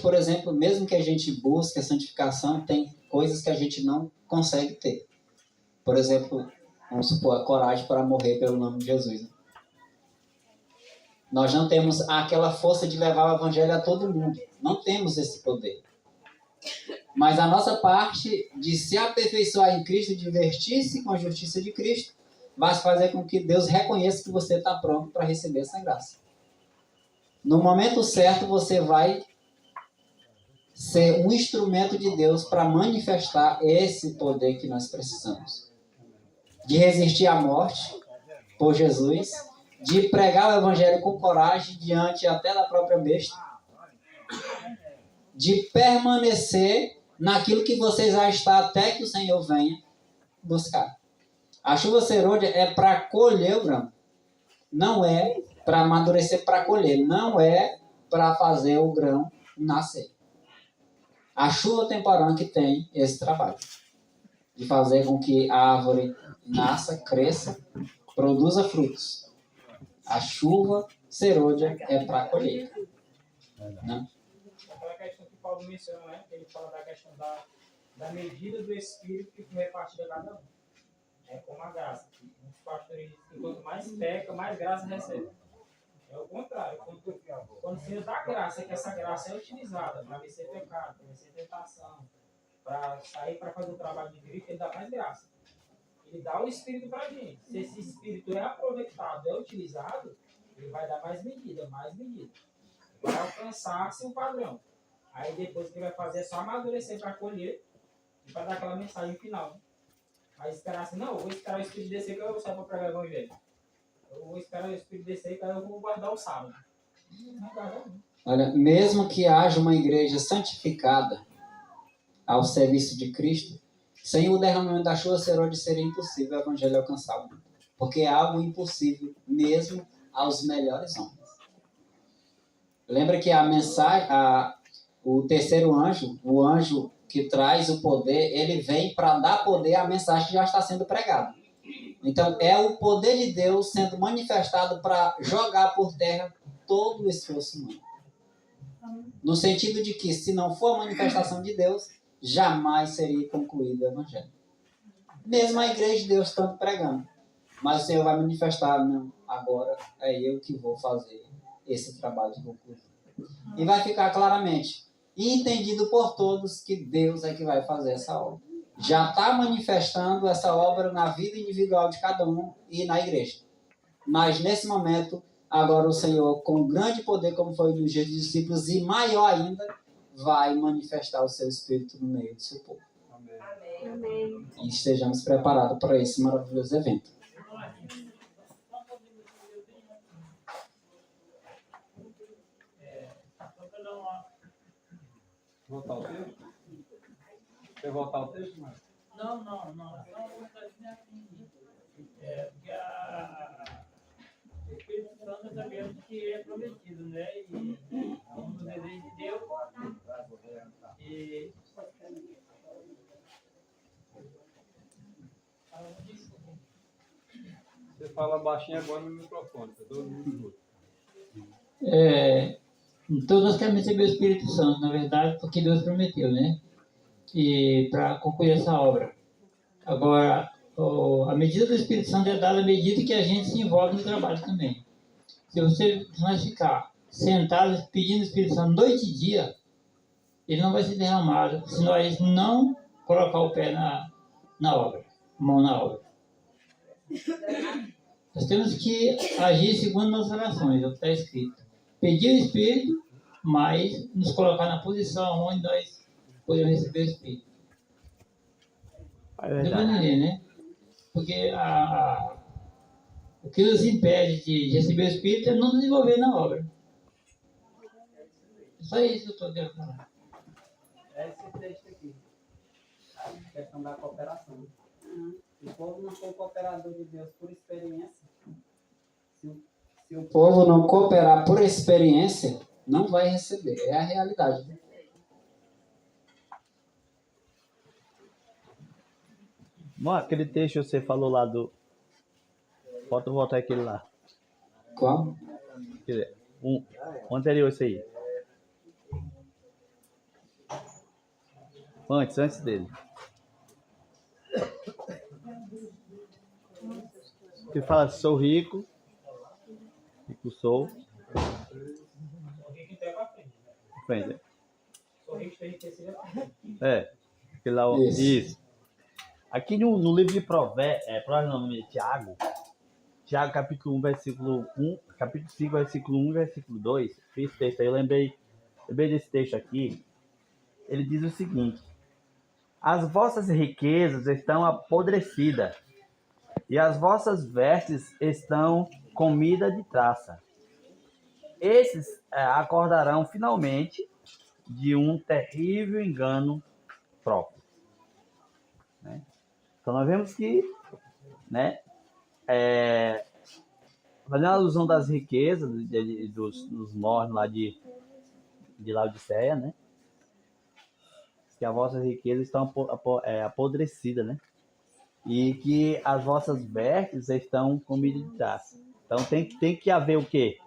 por exemplo, mesmo que a gente busque a santificação, tem coisas que a gente não consegue ter. Por exemplo, vamos supor, a coragem para morrer pelo nome de Jesus. Né? Nós não temos aquela força de levar o evangelho a todo mundo. Não temos esse poder. Mas a nossa parte de se aperfeiçoar em Cristo, divertir-se com a justiça de Cristo, vai fazer com que Deus reconheça que você está pronto para receber essa graça. No momento certo, você vai ser um instrumento de Deus para manifestar esse poder que nós precisamos. De resistir à morte por Jesus, de pregar o evangelho com coragem diante até da própria besta, de permanecer naquilo que você já está até que o Senhor venha buscar. A chuva serôdia é para colher o grão, não é para amadurecer, para colher, não é para fazer o grão nascer. A chuva temporânea que tem esse trabalho de fazer com que a árvore nasça, cresça, produza frutos. A chuva serôdia é para colher. Né? Aquela questão que Paulo menciona, né? Ele fala da questão da medida do Espírito que foi repartida a cada um. É como a graça. Os pastores, quanto mais peca, mais graça recebe. É o contrário. Quando o Senhor dá graça, que essa graça é utilizada para vencer pecado, para vencer tentação, para sair para fazer o trabalho de Cristo, ele dá mais graça. Ele dá o Espírito para a gente. Se esse Espírito é aproveitado, é utilizado, ele vai dar mais medida, mais medida. Vai alcançar-se um padrão. Aí depois o que vai fazer é só amadurecer para colher e para dar aquela mensagem final. Mas esperar assim, não, eu vou esperar o Espírito descer que eu vou sair para pregar o Evangelho. Eu vou esperar o Espírito descer que eu vou guardar o sábado. Não guarda não. Olha, mesmo que haja uma igreja santificada ao serviço de Cristo, sem o derramamento da chuva serôdia seria impossível o evangelho alcançar o mundo. Porque é algo impossível mesmo aos melhores homens. Lembra que a mensagem, o terceiro anjo, o anjo que traz o poder, ele vem para dar poder à mensagem que já está sendo pregada. Então, é o poder de Deus sendo manifestado para jogar por terra todo o esforço humano. No sentido de que, se não for a manifestação de Deus, jamais seria concluído o evangelho. Mesmo a igreja de Deus estando pregando. Mas o Senhor vai manifestar, não, agora é eu que vou fazer esse trabalho de conclusão. E vai ficar claramente entendido por todos que Deus é que vai fazer essa obra. Já está manifestando essa obra na vida individual de cada um e na igreja. Mas nesse momento, agora o Senhor, com grande poder, como foi nos dias dos discípulos, e maior ainda, vai manifestar o seu Espírito no meio do seu povo. Amém. Amém. E estejamos preparados para esse maravilhoso evento. Voltar o texto? Quer voltar o texto, Marcos? Não. Porque o Espírito Santo sabemos que é prometido, né? E é um dos desejos de Deus. E Você fala baixinho agora no microfone, tá todo mundo escuta. Então nós queremos receber o Espírito Santo, na verdade, porque Deus prometeu, né? E para concluir essa obra. Agora, a medida do Espírito Santo é dada à medida que a gente se envolve no trabalho também. Se nós ficar sentados pedindo o Espírito Santo noite e dia, ele não vai ser derramado se nós não colocar o pé na obra, mão na obra. Nós temos que agir segundo nossas orações, é o que está escrito. Pedir o Espírito, mas nos colocar na posição onde nós podemos receber o Espírito. Deu para entender, né? Porque o que nos impede de receber o Espírito é não nos envolver na obra. Só isso que eu estou querendo falar. É esse texto aqui. A questão da cooperação. O povo não foi cooperador de Deus por experiência. Se O povo não cooperar por experiência, não vai receber. É a realidade. Mano, aquele texto que você falou lá do... Pode voltar aquele lá. Qual? Quer dizer, o anterior, esse aí. Antes dele. Ele fala, sou rico sou. O rico então é pra frente. Frente. Sou rico, estou enriquecido pra frente. Aquele lá, Isso. Aqui no livro de Provérbios, Tiago, capítulo 1, versículo 1, capítulo 5, versículo 1, versículo 2, fiz texto aí, eu lembrei desse texto aqui. Ele diz o seguinte: as vossas riquezas estão apodrecidas, e as vossas vestes estão comida de traça. Esses acordarão finalmente de um terrível engano próprio. Né? Então nós vemos que, né, fazendo a alusão das riquezas dos mornos lá de Laodiceia, né? Que as vossas riquezas estão apodrecidas, né? E que as vossas vestes estão comidas de traça. Então tem que haver o quê?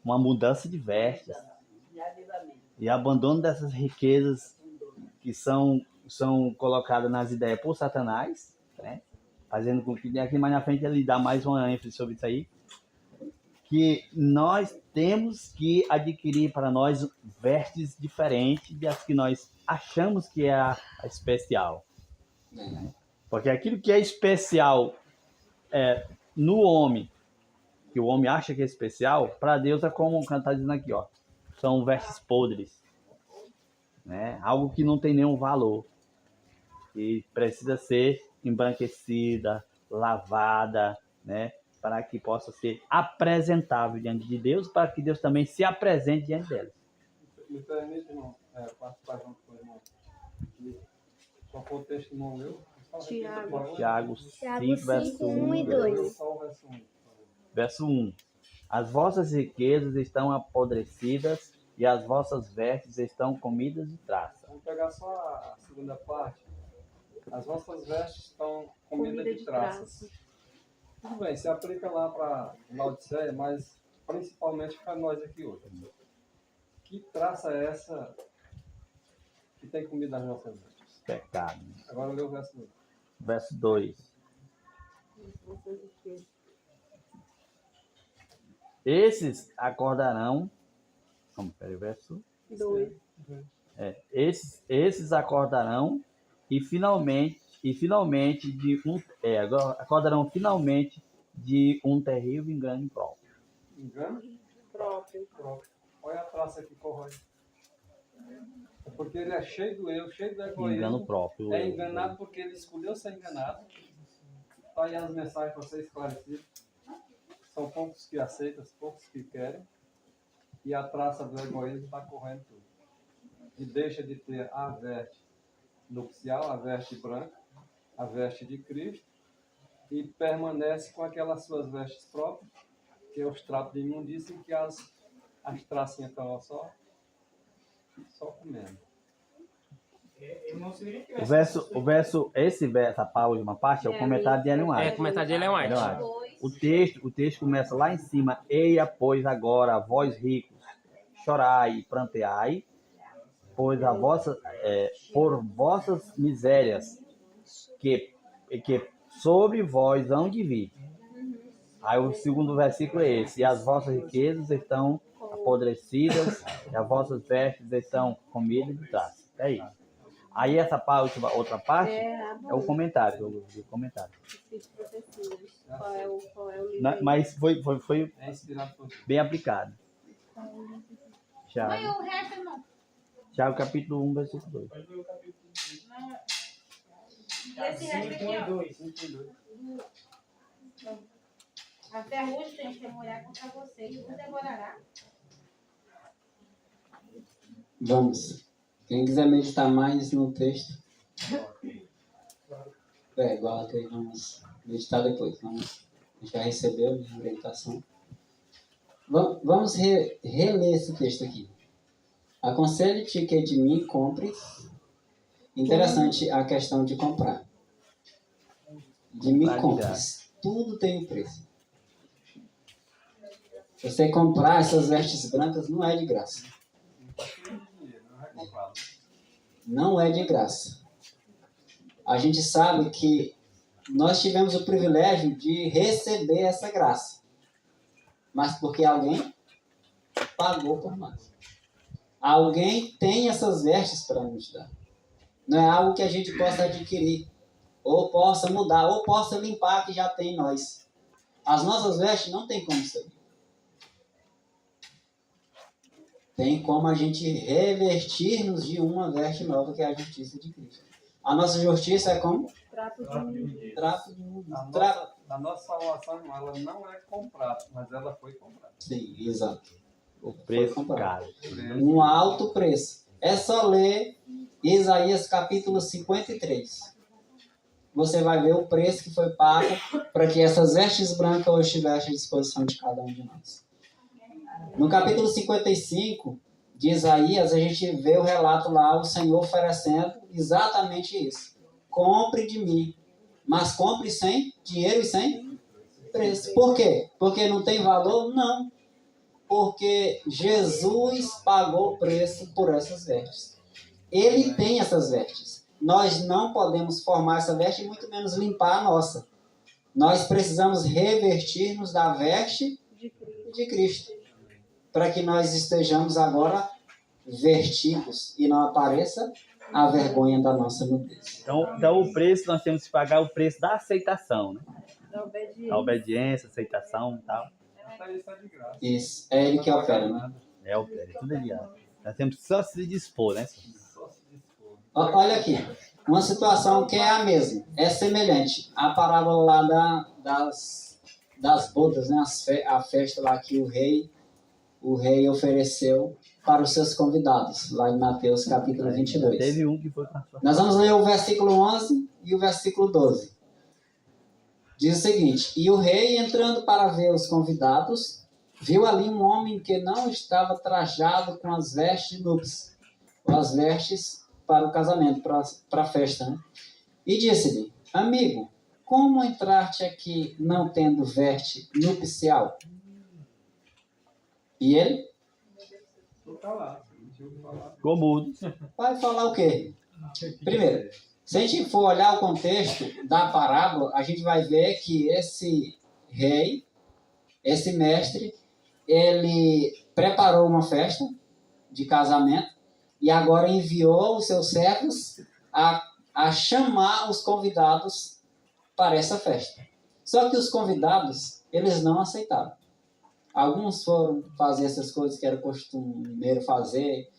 Uma mudança de vestes. E abandono dessas riquezas que são colocadas nas ideias por Satanás, né? Fazendo com que aqui mais na frente ele dá mais uma ênfase sobre isso aí, que nós temos que adquirir para nós vestes diferentes das que nós achamos que é a especial. Né? Porque aquilo que é especial no homem, que o homem acha que é especial, para Deus é como o canto está dizendo aqui, ó, são vestes podres, né? Algo que não tem nenhum valor e precisa ser embranquecida, lavada, né? Para que possa ser apresentável diante de Deus, para que Deus também se apresente diante deles. Me permite, irmão, participar junto com o irmão. Qual foi o texto que não leu? Tiago 5, verso 1 e 2. Verso 1. As vossas riquezas estão apodrecidas e as vossas vestes estão comidas de traça. Vamos pegar só a segunda parte. As vossas vestes estão comidas de traças. Tudo bem, se aplica lá para Laodiceia, mas principalmente para nós aqui hoje. Que traça é essa que tem comida nas nossas vestes? Pecado. Agora lê o verso 2. Verso 2. Esses acordarão. Verso 2. Esses acordarão acordarão finalmente de um terrível engano próprio. Engano? Próprio. Olha a traça que corrói. É porque ele é cheio do eu, cheio do egoísmo. Engano próprio. É enganado porque ele escolheu ser enganado. Está aí as mensagens para ser esclarecido. São poucos que aceitam, poucos que querem. E a traça do egoísmo está correndo tudo. E deixa de ter a veste nupcial, a veste branca, a veste de Cristo, e permanece com aquelas suas vestes próprias, que é os trapos de imundícia, em que as tracinhas estão só comendo. Essa última parte é o comentário de Ellen White. Comentário de Ellen White. O texto começa lá em cima. Eia, pois agora, vós ricos, chorai e pranteai, pois por vossas misérias que sobre vós hão de vir. Aí o segundo versículo é esse: e as vossas riquezas estão apodrecidas, e as vossas vestes estão comidas de traça. É isso. Aí essa outra parte é o comentário. Qual é o livro? Mas foi bem aplicado. Mas o resto, irmão? Tiago capítulo 1, versículo 2. Pode ver o capítulo 2. Esse resto aqui, ó. 5 e 2. A ferrugem tem que molhar contra você e o devorará. Vamos. Quem quiser meditar mais no texto, guarda aí, vamos meditar depois. Já recebeu a minha orientação. Vamos reler esse texto aqui. Aconselho-te que de mim compres. Interessante a questão de comprar. De mim compres. Tudo tem um preço. Você comprar essas vestes brancas não é de graça. Não é de graça. A gente sabe que nós tivemos o privilégio de receber essa graça. Mas porque alguém pagou por nós. Alguém tem essas vestes para nos dar. Não é algo que a gente possa adquirir, ou possa mudar, ou possa limpar que já tem em nós. As nossas vestes não tem como ser. Tem como a gente revertir-nos de uma veste nova, que é a justiça de Cristo. A nossa justiça é como? Trato de Trato de mundo. A nossa salvação, ela não é comprada, mas ela foi comprada. Sim, exato. O preço caro. Um alto preço. É só ler Isaías capítulo 53. Você vai ver o preço que foi pago para que essas vestes brancas hoje estivessem à disposição de cada um de nós. No capítulo 55 de Isaías, a gente vê o relato lá, o Senhor oferecendo exatamente isso. Compre de mim, mas compre sem dinheiro e sem preço. Por quê? Porque não tem valor? Não. Porque Jesus pagou o preço por essas vestes. Ele tem essas vestes. Nós não podemos formar essa veste e muito menos limpar a nossa. Nós precisamos revertir-nos da veste de Cristo, para que nós estejamos agora vertidos e não apareça a vergonha da nossa nudez. Então o preço, nós temos que pagar o preço da aceitação, né? obediência. A obediência, aceitação e tal. Isso, é ele que opera, né? É tudo ali. Nós temos que só se dispor, né? Olha aqui, uma situação que é a mesma, é semelhante. A parábola lá das bodas, né? A festa lá que o rei ofereceu para os seus convidados, lá em Mateus capítulo 22. Teve um que foi com a sua... Nós vamos ler o versículo 11 e o versículo 12. Diz o seguinte: e o rei, entrando para ver os convidados, viu ali um homem que não estava trajado com as vestes de núpcias, ou as vestes para o casamento, para a festa, né? E disse-lhe: amigo, como entraste aqui não tendo veste nupcial? E ele? Ficou mudo. Vai falar o quê? Primeiro, se a gente for olhar o contexto da parábola, a gente vai ver que esse rei, esse mestre, ele preparou uma festa de casamento e agora enviou os seus servos a chamar os convidados para essa festa. Só que os convidados, eles não aceitaram. Alguns foram fazer essas coisas que era costumeiro fazer,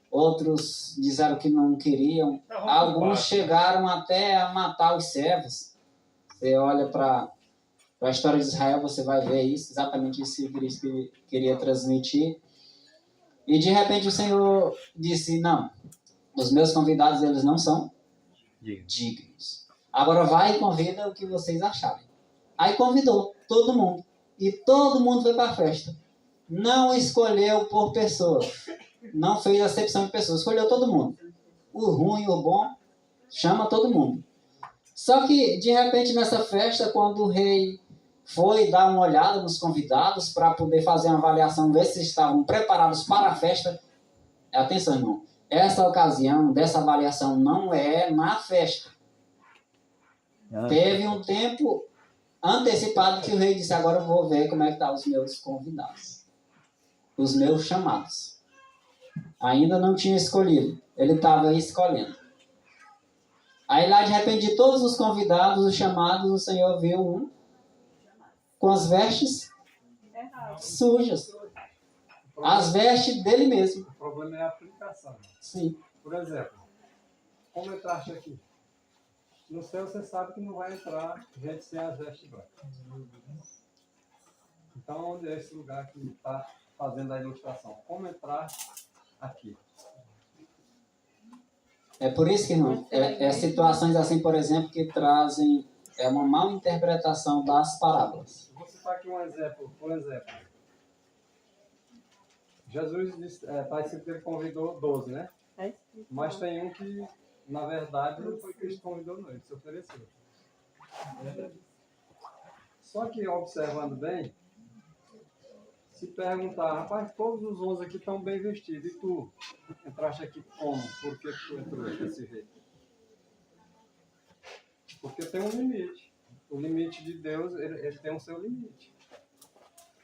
outros disseram que não queriam, alguns chegaram até a matar os servos. Você olha para a história de Israel, você vai ver isso, exatamente isso que Cristo queria transmitir. E de repente o Senhor disse: não, os meus convidados, eles não são dignos. Agora vai e convida o que vocês acharem. Aí convidou todo mundo. E todo mundo foi para a festa. Não escolheu por pessoas. Não fez acepção de pessoas. Escolheu todo mundo. O ruim, o bom, chama todo mundo. Só que, de repente, nessa festa, quando o rei foi dar uma olhada nos convidados para poder fazer uma avaliação, ver se estavam preparados para a festa. Atenção, irmão. Essa ocasião dessa avaliação não é na festa. Teve um tempo antecipado que o rei disse: agora eu vou ver como é que estão os meus convidados, os meus chamados. Ainda não tinha escolhido, ele estava escolhendo. Aí lá de repente, de todos os convidados, os chamados, o Senhor viu um com as vestes sujas, as vestes dele mesmo. O problema é a aplicação. Sim. Por exemplo, como entraste aqui? No céu você sabe que não vai entrar gente sem as vestes brancas. Então, onde é esse lugar que está fazendo a ilustração? Como entrar aqui? É por isso que, irmão, situações assim, por exemplo, que trazem uma mal interpretação das parábolas. Vou citar aqui um exemplo, por exemplo. Jesus está escrito que ele convidou 12, né? Mas tem um que, na verdade, não foi Cristo que convidou, não, ele se ofereceu. Só que, observando bem, se perguntar, rapaz, todos os 11 aqui estão bem vestidos, e tu entraste aqui como? Por que tu entrou desse jeito? Porque tem um limite. O limite de Deus, ele tem o seu limite.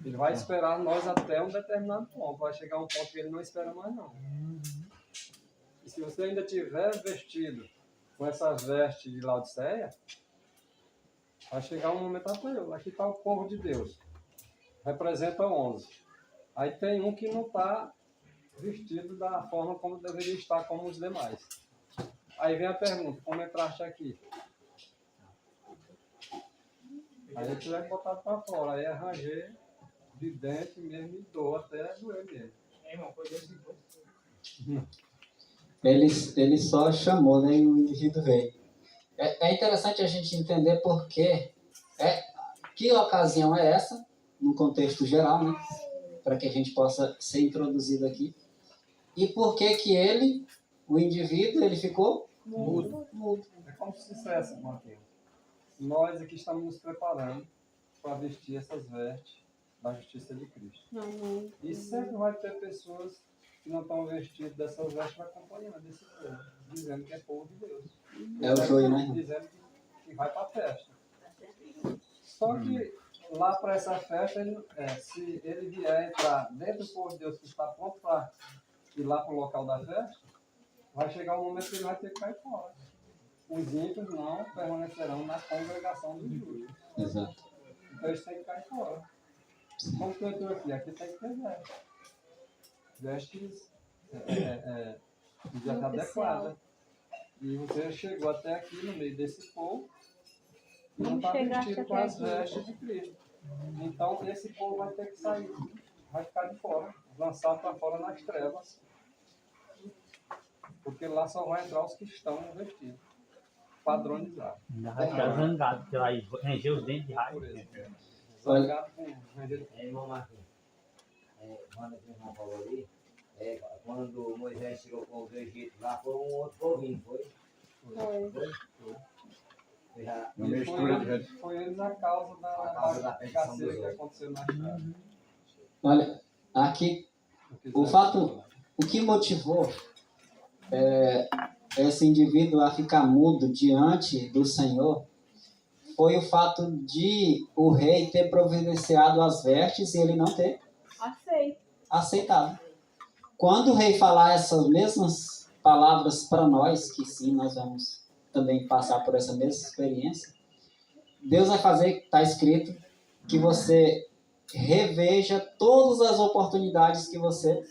Ele vai esperar nós até um determinado ponto. Vai chegar um ponto que ele não espera mais, não. E se você ainda tiver vestido com essa veste de Laodiceia, vai chegar um momento, aqui está o povo de Deus. Representa 11. Aí tem um que não está vestido da forma como deveria estar, como os demais. Aí vem a pergunta, como entraste aqui? Aí ele tiver botado para fora, aí arranjei de dentro mesmo e dor até doer mesmo. Irmão, foi Deus que foi. Ele só chamou, né, e o indivíduo veio. É interessante a gente entender por quê, que ocasião é essa, no contexto geral, né, para que a gente possa ser introduzido aqui, e por que que ele, o indivíduo, ele ficou mudo. É como se dissesse, Marquinhos, nós aqui estamos nos preparando para vestir essas vestes da justiça de Cristo. E sempre vai ter pessoas que não estão vestidas dessas vestes acompanhando esse povo, dizendo que é povo de Deus. É o joio, né? Dizendo que vai para a festa. Só que lá para essa festa, se ele vier entrar dentro do povo de Deus que está pronto para ir lá para o local da festa, vai chegar um momento que ele vai ter que cair fora. Os ímpios não permanecerão na congregação dos justos. Exato. Então eles têm que cair fora. Como que eu estou aqui? Aqui tem que ter vestes. Vestes adequadas. E você chegou até aqui no meio desse povo e não está vestido com as vestes de Cristo. Então esse povo vai ter que sair, vai ficar de fora, lançar para fora nas trevas. Porque lá só vai entrar os que estão vestidos, padronizados. Ainda vai ficar zangado, porque vai ranger os dentes de raiva. Zangado com ranger. Irmão Marquinhos, quando o irmão falou ali, quando Moisés tirou o povo do Egito, lá foi um outro povinho, foi? Foi eles a causa da escassez que aconteceu na estrada. Olha, aqui, o que motivou esse indivíduo a ficar mudo diante do Senhor foi o fato de o rei ter providenciado as vestes e ele não ter aceitado. Quando o rei falar essas mesmas palavras para nós, que sim, nós vamos também passar por essa mesma experiência, Deus vai fazer, está escrito, que você reveja todas as oportunidades que você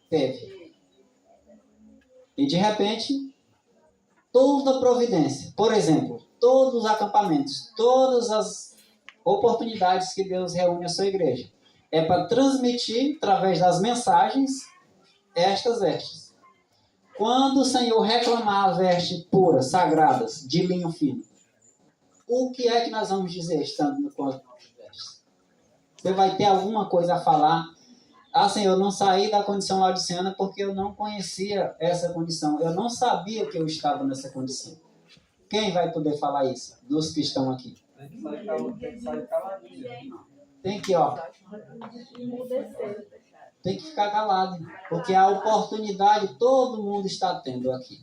teve. E de repente, toda a providência, por exemplo, todos os acampamentos, todas as oportunidades que Deus reúne à sua igreja, é para transmitir, através das mensagens, estas vestes. Quando o Senhor reclamar as vestes puras, sagradas, de linho fino, o que é que nós vamos dizer estando com as vestes? Você vai ter alguma coisa a falar? Senhor, eu não saí da condição laodiceana porque eu não conhecia essa condição. Eu não sabia que eu estava nessa condição. Quem vai poder falar isso? Dos que estão aqui. Tem que sair caladinho. Tem que ficar calado, porque a oportunidade todo mundo está tendo aqui.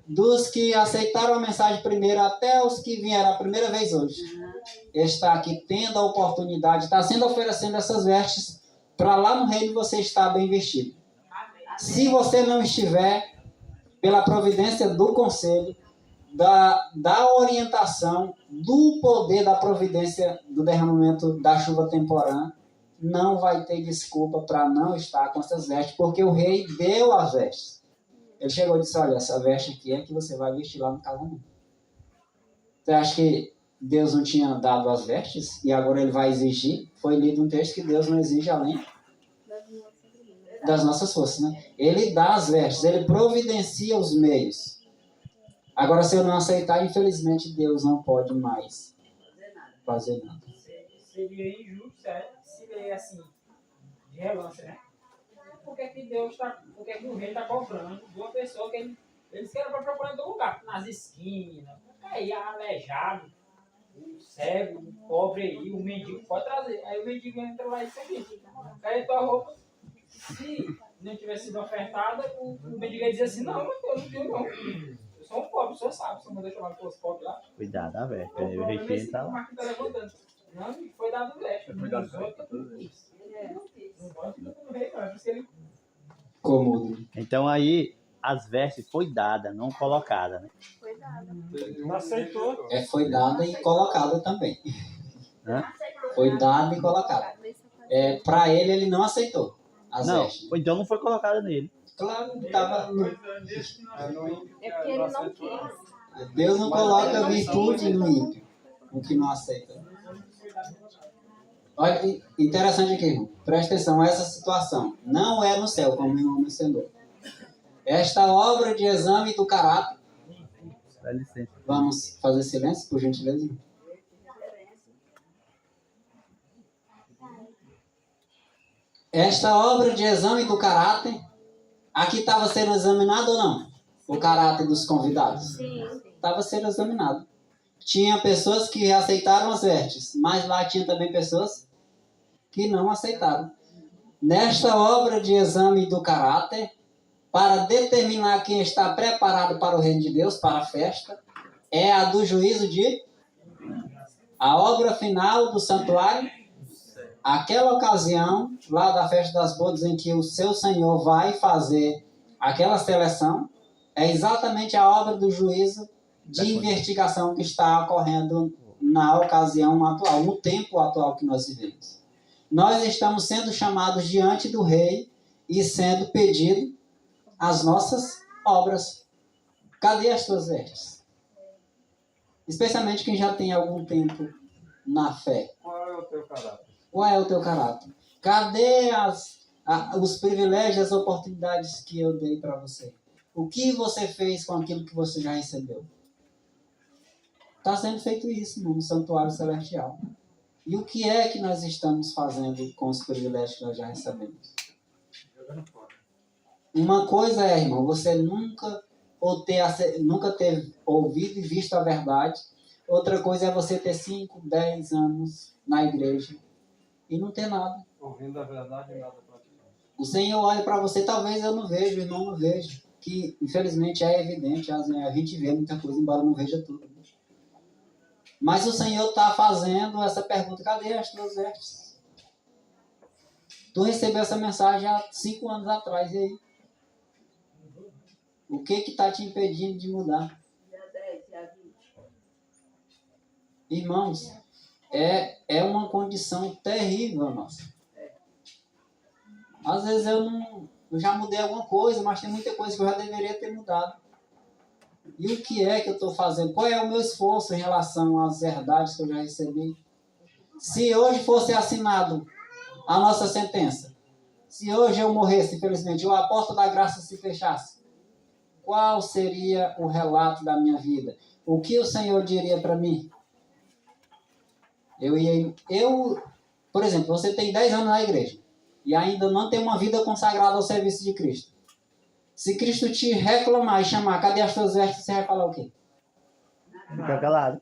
Dos que aceitaram a mensagem primeiro até os que vieram a primeira vez hoje. Está aqui tendo a oportunidade, está sendo oferecendo essas vestes para lá no reino você estar bem vestido. Se você não estiver, pela providência do conselho, da orientação, do poder da providência do derramamento da chuva temporã, não vai ter desculpa para não estar com essas vestes, porque o rei deu as vestes. Ele chegou e disse, olha, essa veste aqui é que você vai vestir lá no casamento. Você acha que Deus não tinha dado as vestes e agora ele vai exigir? Foi lido um texto que Deus não exige além das nossas forças, né? Ele dá as vestes, ele providencia os meios. Agora, se eu não aceitar, infelizmente, Deus não pode mais fazer nada. Seria injusto, se ler assim, de relance, né? Por que que Deus está, por que que o rei está cobrando de uma pessoa que eles querem para procurar em todo lugar, nas esquinas, aí aleijado, o cego, o pobre aí, o mendigo pode trazer. Aí o mendigo entra lá e diz aqui, cai tua roupa. Se não tivesse sido ofertada, o mendigo ia dizer assim, não, mas eu não tenho não. Eu sou um pobre, o senhor sabe, você mandou chamar pelos pobres lá. Cuidado, a velha. O problema O é recheio esse tá que o lá. Marquinhos está levantando. Não, me foi dado veste. Foi dado Os outros não quis. Não pode ficar no rei, não. É por isso que ele... Cômodo. Então aí as vestes foi dada, não colocada, né? Foi dado. Não aceitou. Foi dada e colocada também. Hã? Foi dada e colocada. Para ele não aceitou as Não, vestes. então não foi colocada nele. Claro, estava no... É porque ele não quis. Deus não coloca virtude no ímpio, no que não aceita. Olha, interessante aqui, irmão. Presta atenção, essa situação não é no céu, como o irmão mencionou. Esta obra de exame do caráter. Dá licença. Vamos fazer silêncio, por gentileza? Esta obra de exame do caráter, aqui estava sendo examinado ou não? O caráter dos convidados? Sim. Estava sendo examinado. Tinha pessoas que aceitaram as vestes, mas lá tinha também pessoas que não aceitaram. Nesta obra de exame do caráter, para determinar quem está preparado para o reino de Deus, para a festa, é a do juízo de... A obra final do santuário, aquela ocasião, lá da festa das bodas, em que o seu Senhor vai fazer aquela seleção, é exatamente a obra do juízo de investigação que está ocorrendo na ocasião atual, no tempo atual que nós vivemos. Nós estamos sendo chamados diante do rei e sendo pedido as nossas obras. Cadê as tuas vestes? Especialmente quem já tem algum tempo na fé. Qual é o teu caráter? Qual é o teu caráter? Cadê os privilégios, as oportunidades que eu dei para você? O que você fez com aquilo que você já recebeu? Está sendo feito isso no santuário celestial. E o que é que nós estamos fazendo com os privilégios que nós já recebemos? Uma coisa é, irmão, você nunca ter ouvido e visto a verdade. Outra coisa é você ter 5, 10 anos na igreja e não ter nada. Ouvindo a verdade e nada praticando. O Senhor olha para você, talvez eu não veja, o irmão não veja. Que, infelizmente, é evidente, a gente vê muita coisa, embora não veja tudo. Mas o Senhor está fazendo essa pergunta, cadê as tuas vestes? Tu recebeu essa mensagem há 5 anos atrás, e aí? O que está te impedindo de mudar? Irmãos, é uma condição terrível nossa. Às vezes eu já mudei alguma coisa, mas tem muita coisa que eu já deveria ter mudado. E o que é que eu estou fazendo? Qual é o meu esforço em relação às verdades que eu já recebi? Se hoje fosse assinado a nossa sentença, se hoje eu morresse, infelizmente, ou a porta da graça se fechasse, qual seria o relato da minha vida? O que o Senhor diria para mim? Por exemplo, você tem 10 anos na igreja e ainda não tem uma vida consagrada ao serviço de Cristo. Se Cristo te reclamar e chamar, cadê as tuas vestes, você vai falar o quê? Fica calado.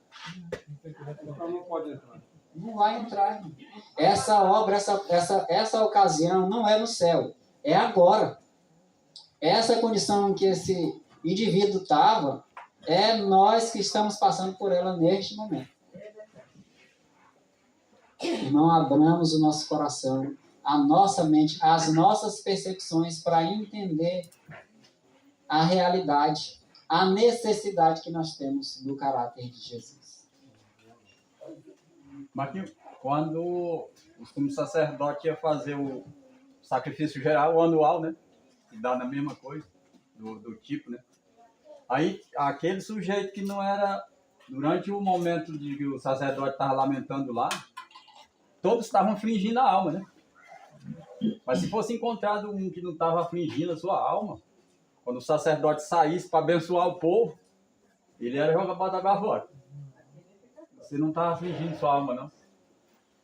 Então não pode entrar. Não vai entrar, irmão. Essa obra, essa ocasião não é no céu, é agora. Essa condição em que esse indivíduo estava, é nós que estamos passando por ela neste momento. Irmão, abramos o nosso coração, a nossa mente, as nossas percepções para entender a realidade, a necessidade que nós temos do caráter de Jesus. Marquinhos, quando o sumo sacerdote ia fazer o sacrifício geral, o anual, né? Que dá na mesma coisa, do tipo, né? Aí, aquele sujeito que não era, durante o momento de que o sacerdote estava lamentando lá, todos estavam fingindo a alma, né? Mas se fosse encontrado um que não estava afligindo a sua alma, quando o sacerdote saísse para abençoar o povo, ele era jogar para da fora. Você não estava afligindo sua alma, não.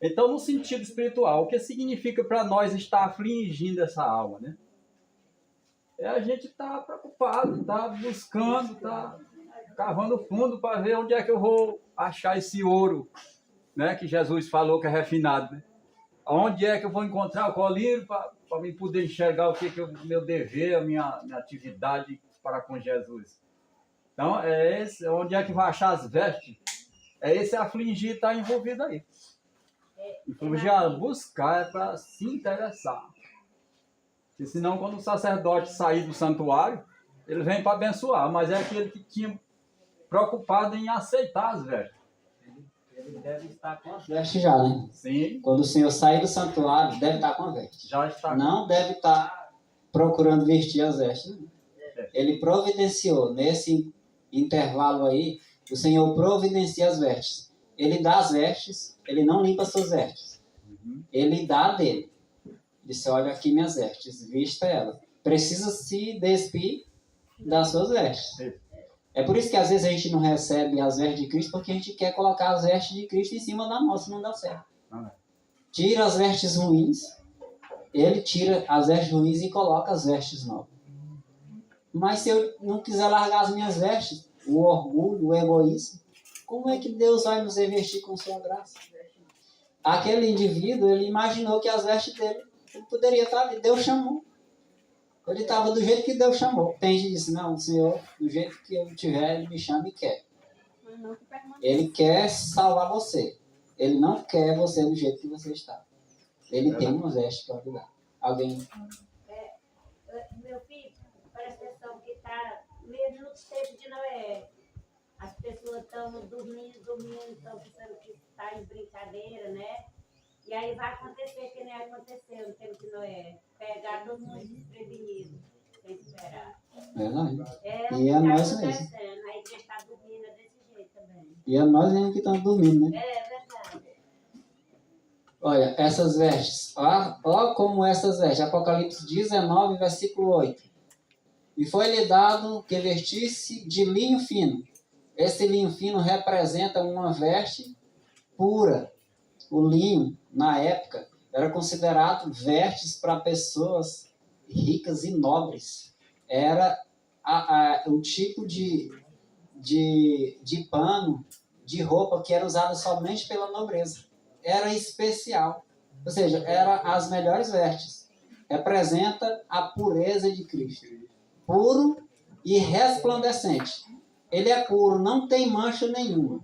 Então, no sentido espiritual, o que significa para nós estar afligindo essa alma, né? É a gente estar preocupado, estar buscando, estar cavando fundo para ver onde é que eu vou achar esse ouro, né? Que Jesus falou que é refinado, né? Onde é que eu vou encontrar o colírio para me poder enxergar o que é o meu dever, a minha atividade para com Jesus. Então, é esse, onde é que vai achar as vestes? É esse afligir estar envolvido aí. Infligir a buscar é para se interessar. Porque senão, quando o sacerdote sair do santuário, ele vem para abençoar, mas é aquele que tinha preocupado em aceitar as vestes. Ele deve estar com as vestes já, né? Sim. Quando o Senhor sair do santuário, deve estar com a veste. Já está. Não deve estar procurando vestir as vestes. Não. Ele providenciou. Nesse intervalo aí, o Senhor providencia as vestes. Ele dá as vestes, ele não limpa as suas vestes. Ele dá a dele. Ele disse, olha aqui minhas vestes, vista ela. Precisa se despir das suas vestes. É por isso que às vezes a gente não recebe as vestes de Cristo, porque a gente quer colocar as vestes de Cristo em cima da nossa, não dá certo. Tira as vestes ruins, ele tira as vestes ruins e coloca as vestes novas. Mas se eu não quiser largar as minhas vestes, o orgulho, o egoísmo, como é que Deus vai nos revestir com sua graça? Aquele indivíduo, ele imaginou que as vestes dele, ele poderia estar ali, Deus chamou. Ele estava do jeito que Deus chamou. Tem gente que disse, não, o Senhor, do jeito que eu tiver, Ele me chama e quer. Ele quer salvar você. Ele não quer você do jeito que você está. Ele tem uma veste para dar. Alguém? Meu filho, presta atenção que está mesmo no tempo de Noé. As pessoas estão dormindo, estão pensando que está em brincadeira, né? E aí vai acontecer que nem aconteceu no tempo de Noé. Pegar todo mundo desprevenido, sem esperar. Verdade. E é nós mesmo. A igreja está dormindo desse jeito também. E é nós mesmo que estamos dormindo, né? É verdade. Olha, essas vestes. Olha como essas vestes. Apocalipse 19, versículo 8. E foi-lhe dado que vestisse de linho fino. Esse linho fino representa uma veste pura. O linho, na época, era considerado vestes para pessoas ricas e nobres. Era o tipo de pano, de roupa que era usada somente pela nobreza. Era especial. Ou seja, era as melhores vestes. Representa a pureza de Cristo. Puro e resplandecente. Ele é puro, não tem mancha nenhuma.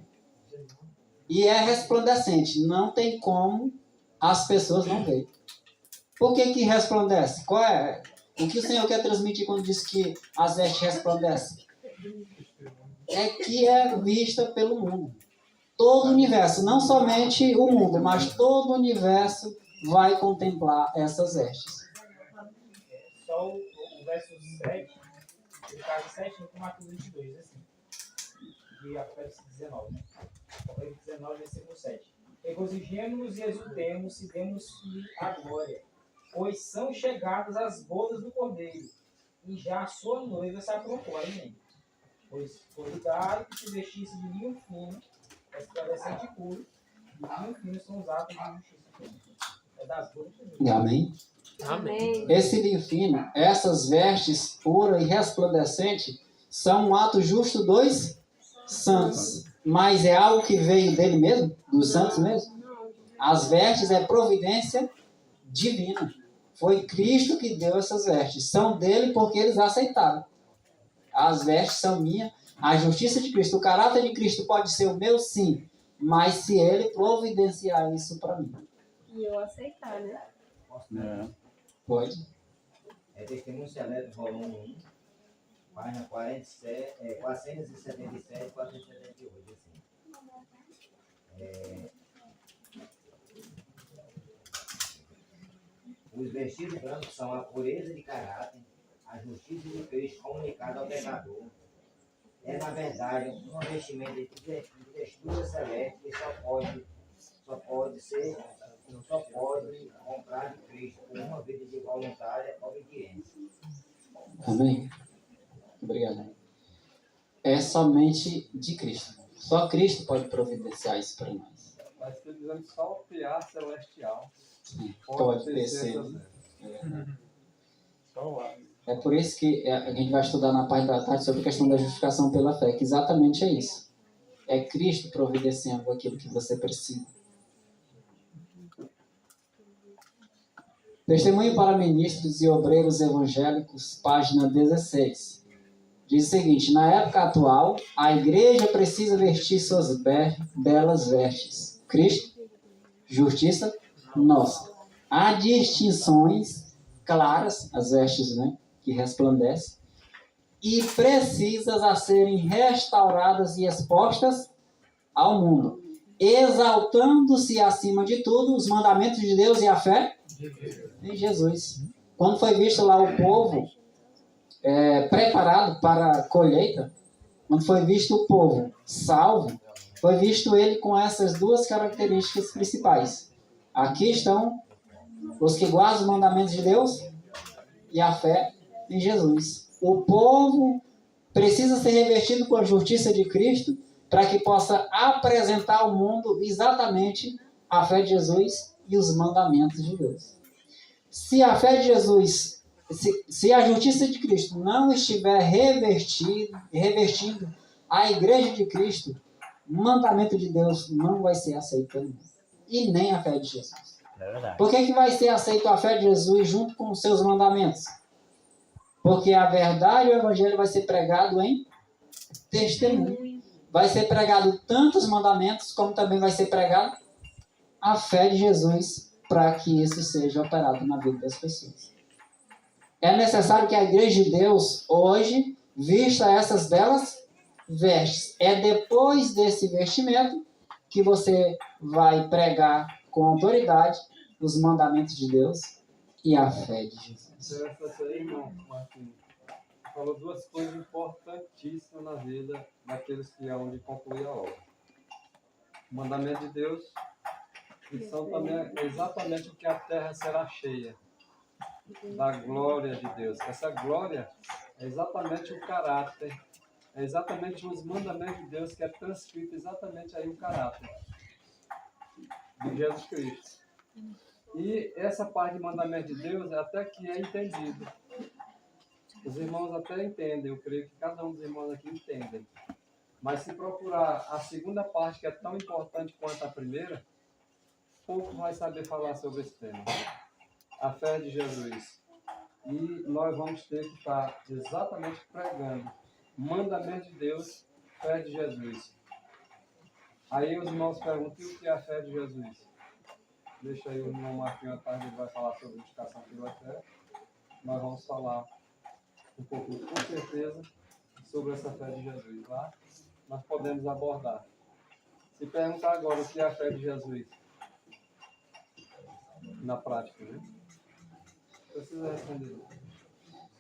E é resplandecente. Não tem como as pessoas não verem. Por que resplandece? Qual é? O que o Senhor quer transmitir quando diz que as vestes resplandecem? É que é vista pelo mundo. Todo o universo, não somente o mundo, mas todo o universo vai contemplar essas vestes. Só o verso 7, ele faz 7 no Marcos 22, assim. De Apocalipse 19, né? Apocalipse 19, versículo 7. Regozijemo-nos e exultemos e demos-lhe a glória, pois são chegadas as bodas do Cordeiro, e já a sua noiva se aprontou. Amém. Pois foi dado que se vestisse de linho fino, resplandecente e puro, e linho fino são os atos de justiça. É das bodas de Deus. Amém? Amém. Esse linho fino, essas vestes puras e resplandecentes, são um ato justo dos santos. Mas é algo que veio dele mesmo? Dos santos mesmo? As vestes é providência divina. Foi Cristo que deu essas vestes. São dele porque eles aceitaram. As vestes são minhas. A justiça de Cristo, o caráter de Cristo pode ser o meu, sim. Mas se ele providenciar isso para mim. E eu aceitar, né? Pode. É Testemunho Seleto, volume 1, página 477 e 478, assim. Os vestidos brancos são a pureza de caráter, a justiça de Cristo comunicada ao pecador. É, na verdade, um vestimento de textura celeste que só pode comprar vontade de Cristo, por uma vida de voluntária obediência. Amém? Obrigado. É somente de Cristo. Só Cristo pode providenciar isso para nós. Mas estou dizendo só o piar celestial. Sim, pode descer. É por isso que a gente vai estudar na parte da tarde sobre a questão da justificação pela fé, que exatamente é isso. É Cristo providenciando aquilo que você precisa. Testemunho para ministros e obreiros evangélicos, página 16. Diz o seguinte: na época atual, a igreja precisa vestir suas belas vestes. Cristo, justiça, nossa. Há distinções claras, as vestes, né, que resplandecem, e precisas a serem restauradas e expostas ao mundo, exaltando-se acima de tudo os mandamentos de Deus e a fé em Jesus. Quando foi visto lá o povo preparado para a colheita, quando foi visto o povo salvo, foi visto ele com essas duas características principais. Aqui estão os que guardam os mandamentos de Deus e a fé em Jesus. O povo precisa ser revestido com a justiça de Cristo para que possa apresentar ao mundo exatamente a fé de Jesus e os mandamentos de Deus. Se a fé de Jesus, se a justiça de Cristo não estiver revestindo a igreja de Cristo, o mandamento de Deus não vai ser aceito e nem a fé de Jesus. É verdade. Por que vai ser aceito a fé de Jesus junto com os seus mandamentos? Porque a verdade e o evangelho vai ser pregado em testemunho. Vai ser pregado tanto os mandamentos, como também vai ser pregado a fé de Jesus, para que isso seja operado na vida das pessoas. É necessário que a igreja de Deus, hoje, vista essas belas vestes. É depois desse vestimento que você vai pregar com autoridade os mandamentos de Deus e a fé de Jesus. Interessante aí, irmão Marquinhos. Falou duas coisas importantíssimas na vida daqueles que hão de concluir a obra. O mandamento de Deus, e são também exatamente o que a terra será cheia da glória de Deus. Essa glória é exatamente o caráter, é exatamente os mandamentos de Deus, que é transcrito exatamente aí o caráter de Jesus Cristo. E essa parte de mandamento de Deus até que é entendido. Os irmãos até entendem, eu creio que cada um dos irmãos aqui entendem. Mas se procurar a segunda parte, que é tão importante quanto a primeira, pouco vai saber falar sobre esse tema. A fé de Jesus. E nós vamos ter que estar exatamente pregando mandamento de Deus, fé de Jesus. Aí os irmãos perguntam, e o que é a fé de Jesus? Deixa aí o irmão Marquinhos à tarde, ele vai falar sobre justificação pela fé. Nós vamos falar um pouco, com certeza, sobre essa fé de Jesus. Lá nós podemos abordar. Se perguntar agora o que é a fé de Jesus, na prática, né? Precisa responder.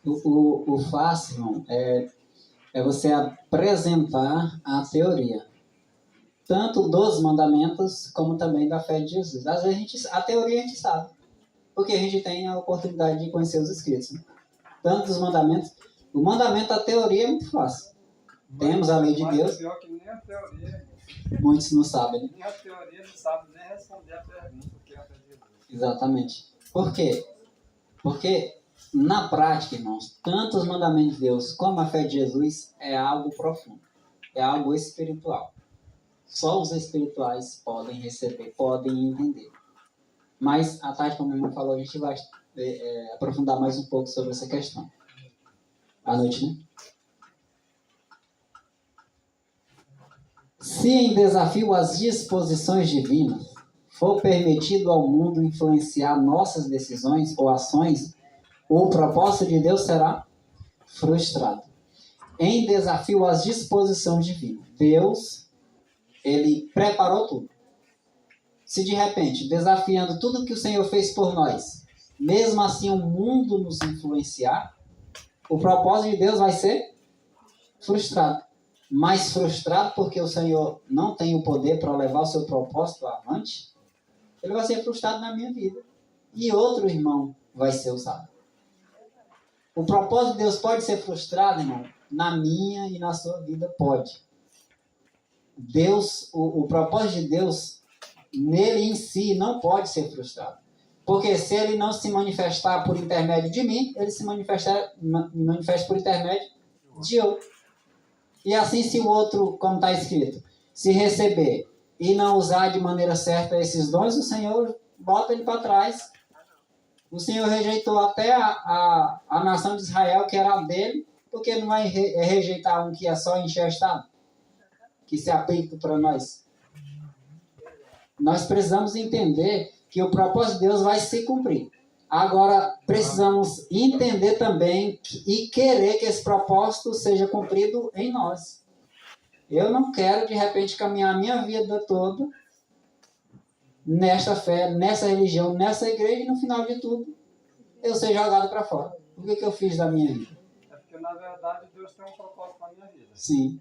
O fácil, irmão, é você apresentar a teoria. Tanto dos mandamentos, como também da fé de Jesus. Às vezes a teoria a gente sabe, porque a gente tem a oportunidade de conhecer os escritos. Né? Tanto dos mandamentos. O mandamento, a teoria é muito fácil. Temos a lei de Deus. Pior que nem a teoria. Muitos não sabem. Né? Nem a teoria não sabe nem responder a pergunta, o que é a fé de Jesus. Exatamente. Por quê? Porque, na prática, irmãos, tanto os mandamentos de Deus como a fé de Jesus é algo profundo. É algo espiritual. Só os espirituais podem receber, podem entender. Mas, à tarde, como o irmão falou, a gente vai aprofundar mais um pouco sobre essa questão. À noite, né? Se em desafio às disposições divinas for permitido ao mundo influenciar nossas decisões ou ações, o propósito de Deus será frustrado. Em desafio às disposições divinas, Deus, Ele preparou tudo. Se de repente, desafiando tudo que o Senhor fez por nós, mesmo assim o mundo nos influenciar, o propósito de Deus vai ser frustrado. Mas frustrado porque o Senhor não tem o poder para levar o seu propósito avante, ele vai ser frustrado na minha vida. e outro irmão vai ser usado. O propósito de Deus pode ser frustrado, irmão? Na minha e na sua vida pode. O propósito de Deus, nele em si, não pode ser frustrado. Porque se ele não se manifestar por intermédio de mim, ele se manifesta por intermédio de outro. E assim, se o outro, como está escrito, se receber e não usar de maneira certa esses dons, o Senhor bota ele para trás. O Senhor rejeitou até a nação de Israel, que era dele, porque não vai rejeitar um que é só enxertado, que se aplica para nós. Nós precisamos entender que o propósito de Deus vai se cumprir. Agora, precisamos entender também e querer que esse propósito seja cumprido em nós. Eu não quero, de repente, caminhar a minha vida toda nesta fé, nessa religião, nessa igreja, e no final de tudo, eu ser jogado para fora. O que eu fiz da minha vida? É porque, na verdade, Deus tem um propósito na minha vida. Sim.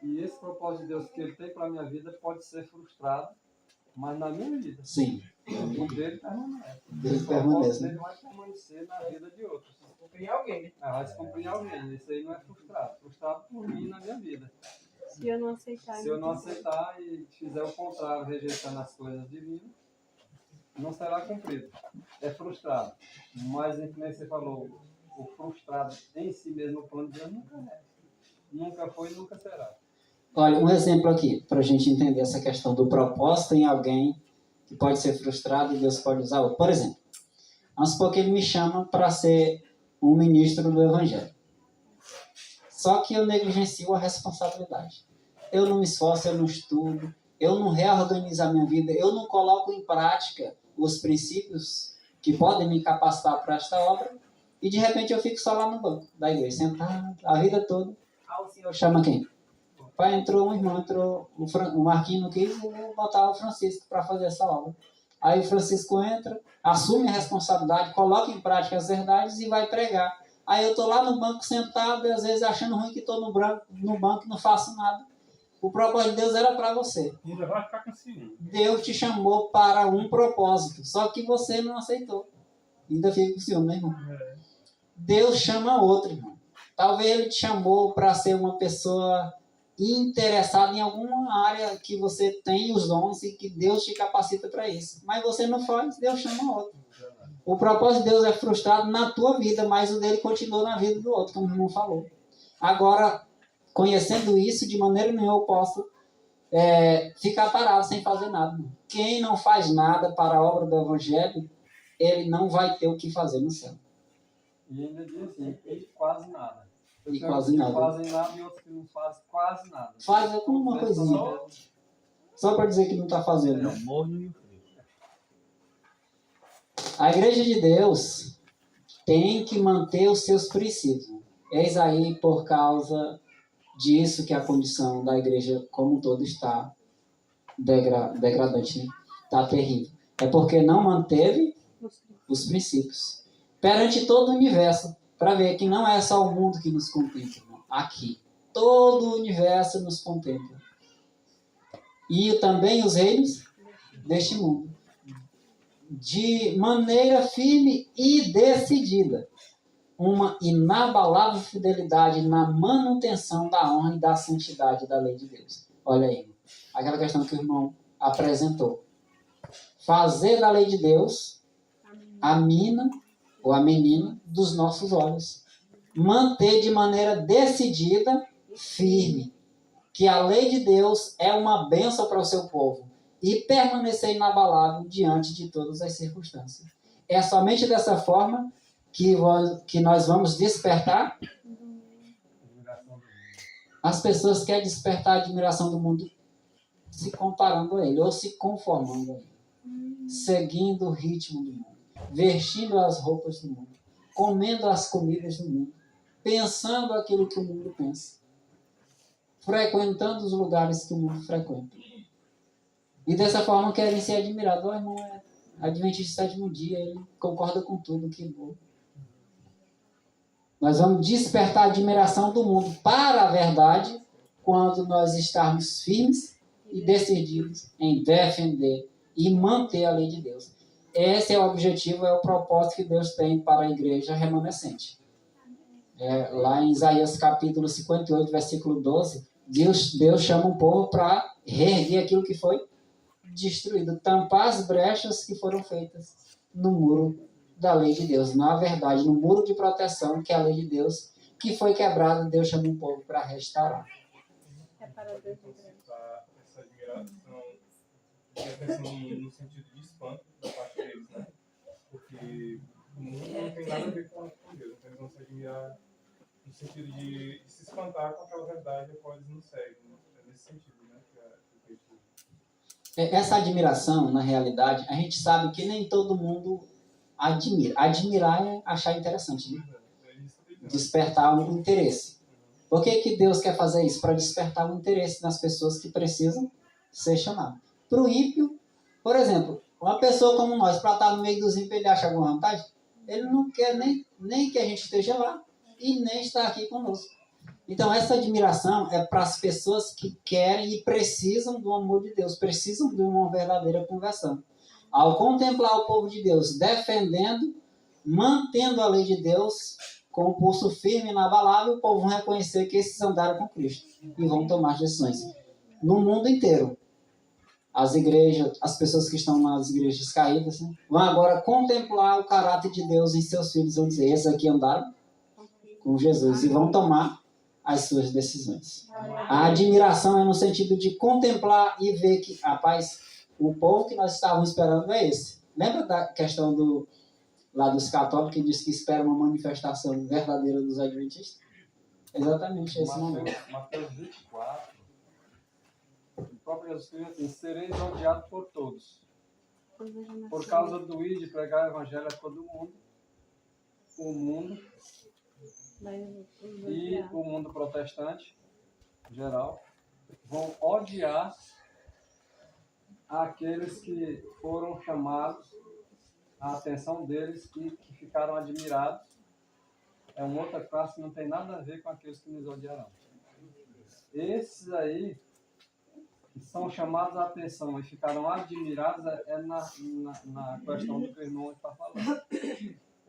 E esse propósito de Deus que Ele tem para a minha vida pode ser frustrado, mas na minha vida. Sim. O dele permanece. Deus O propósito permanece. dele vai permanecer na vida de outros. Cumprir alguém. Vai se cumprir em alguém. Isso aí não é frustrado. Frustrado por mim na minha vida. Se eu não aceitar. Se eu não aceitar e fizer o contrário, rejeitando as coisas divinas, não será cumprido. É frustrado. Mas, como você falou, o frustrado em si mesmo, o plano de Deus nunca é. Nunca foi e nunca será. Olha, um exemplo aqui, para a gente entender essa questão do propósito em alguém que pode ser frustrado e Deus pode usar outro. Por exemplo, vamos supor que ele me chama para ser um ministro do Evangelho. Só que eu negligencio a responsabilidade. Eu não me esforço, eu não estudo, eu não reorganizo a minha vida, eu não coloco em prática os princípios que podem me capacitar para esta obra, e de repente eu fico só lá no banco da igreja, sentado a vida toda. Aí o senhor chama quem? Pai, entrou um irmão, entrou o Marquinhos não quis, eu vou botar o Francisco para fazer essa obra. Aí o Francisco entra, assume a responsabilidade, coloca em prática as verdades e vai pregar. Aí eu estou lá no banco sentado, e às vezes achando ruim que estou no banco e não faço nada. O propósito de Deus era para você. Ainda vai ficar com ciúme. Deus te chamou para um propósito, só que você não aceitou. Ainda fica com ciúme, né, irmão? Deus chama outro, irmão. Talvez ele te chamou para ser uma pessoa interessada em alguma área que você tem os dons e que Deus te capacita para isso. Mas você não faz, Deus chama outro. O propósito de Deus é frustrado na tua vida, mas o dele continua na vida do outro, como o irmão falou. Agora, conhecendo isso, de maneira nenhuma eu posso ficar parado sem fazer nada. Quem não faz nada para a obra do Evangelho, ele não vai ter o que fazer no céu. E ainda diz assim, e quase nada. E quase nada. Fazem nada e outros que não fazem quase nada. Faz alguma coisinha. Só para dizer que não está fazendo. É o morno e o frio. A igreja de Deus tem que manter os seus princípios. Eis aí, por causa disso, que a condição da igreja como um todo está degradante, está terrível. É porque não manteve os princípios. Perante todo o universo, para ver que não é só o mundo que nos contempla, não. Aqui. Todo o universo nos contempla. E também os reinos deste mundo. De maneira firme e decidida. Uma inabalável fidelidade na manutenção da honra e da santidade da lei de Deus. Olha aí, aquela questão que o irmão apresentou. Fazer da lei de Deus a mina ou a menina dos nossos olhos. Manter de maneira decidida, firme, que a lei de Deus é uma bênção para o seu povo e permanecer inabalável diante de todas as circunstâncias. É somente dessa forma que nós vamos despertar. As pessoas querem despertar a admiração do mundo se comparando a ele, ou se conformando a ele, seguindo o ritmo do mundo, vestindo as roupas do mundo, comendo as comidas do mundo, pensando aquilo que o mundo pensa, frequentando os lugares que o mundo frequenta. E dessa forma querem ser admirados. O irmão é adventista do sétimo dia, ele concorda com tudo, que bom. Nós vamos despertar a admiração do mundo para a verdade quando nós estarmos firmes e decididos em defender e manter a lei de Deus. esse é o objetivo, é o propósito que Deus tem para a igreja remanescente. Lá em Isaías capítulo 58, versículo 12, Deus chama o povo para reerguer aquilo que foi destruído, tampar as brechas que foram feitas no muro da lei de Deus. Na verdade, no muro de proteção, que é a lei de Deus, que foi quebrado, Deus chama o povo para restaurar. Essa admiração, no sentido de espanto da parte deles, né? Porque o mundo não tem nada a ver com Deus, então eles vão se admirar no sentido de se espantar com aquela verdade a qual eles não seguem. É nesse sentido, né? Essa admiração, na realidade, a gente sabe que nem todo mundo admira. Admirar é achar interessante, né? Despertar um interesse. Por que Deus quer fazer isso? Para despertar um interesse nas pessoas que precisam ser chamadas. Para o ímpio, por exemplo, uma pessoa como nós, para estar no meio dos ímpios, ele acha alguma vantagem? Ele não quer nem que a gente esteja lá e nem estar aqui conosco. Então, essa admiração é para as pessoas que querem e precisam do amor de Deus, precisam de uma verdadeira conversão. Ao contemplar o povo de Deus defendendo, mantendo a lei de Deus com o pulso firme e inabalável, o povo vão reconhecer que esses andaram com Cristo e vão tomar decisões. No mundo inteiro, as igrejas, as pessoas que estão nas igrejas caídas, né, vão agora contemplar o caráter de Deus em seus filhos, vão dizer, esses aqui andaram com Jesus, e vão tomar as suas decisões. A admiração é no sentido de contemplar e ver que, rapaz, o povo que nós estávamos esperando é esse. Lembra da questão lá dos católicos que diz que espera uma manifestação verdadeira dos adventistas? Exatamente esse momento. Mateus 24, o próprio Jesus Cristo assim, sereis odiados por todos. Por causa do ir de pregar o evangelho a todo mundo, o mundo e o mundo protestante, em geral, vão odiar aqueles que foram chamados, a atenção deles e que ficaram admirados. É uma outra classe que não tem nada a ver com aqueles que nos odiarão. Esses aí, que são chamados a atenção e ficaram admirados, é na questão do que o irmão está falando.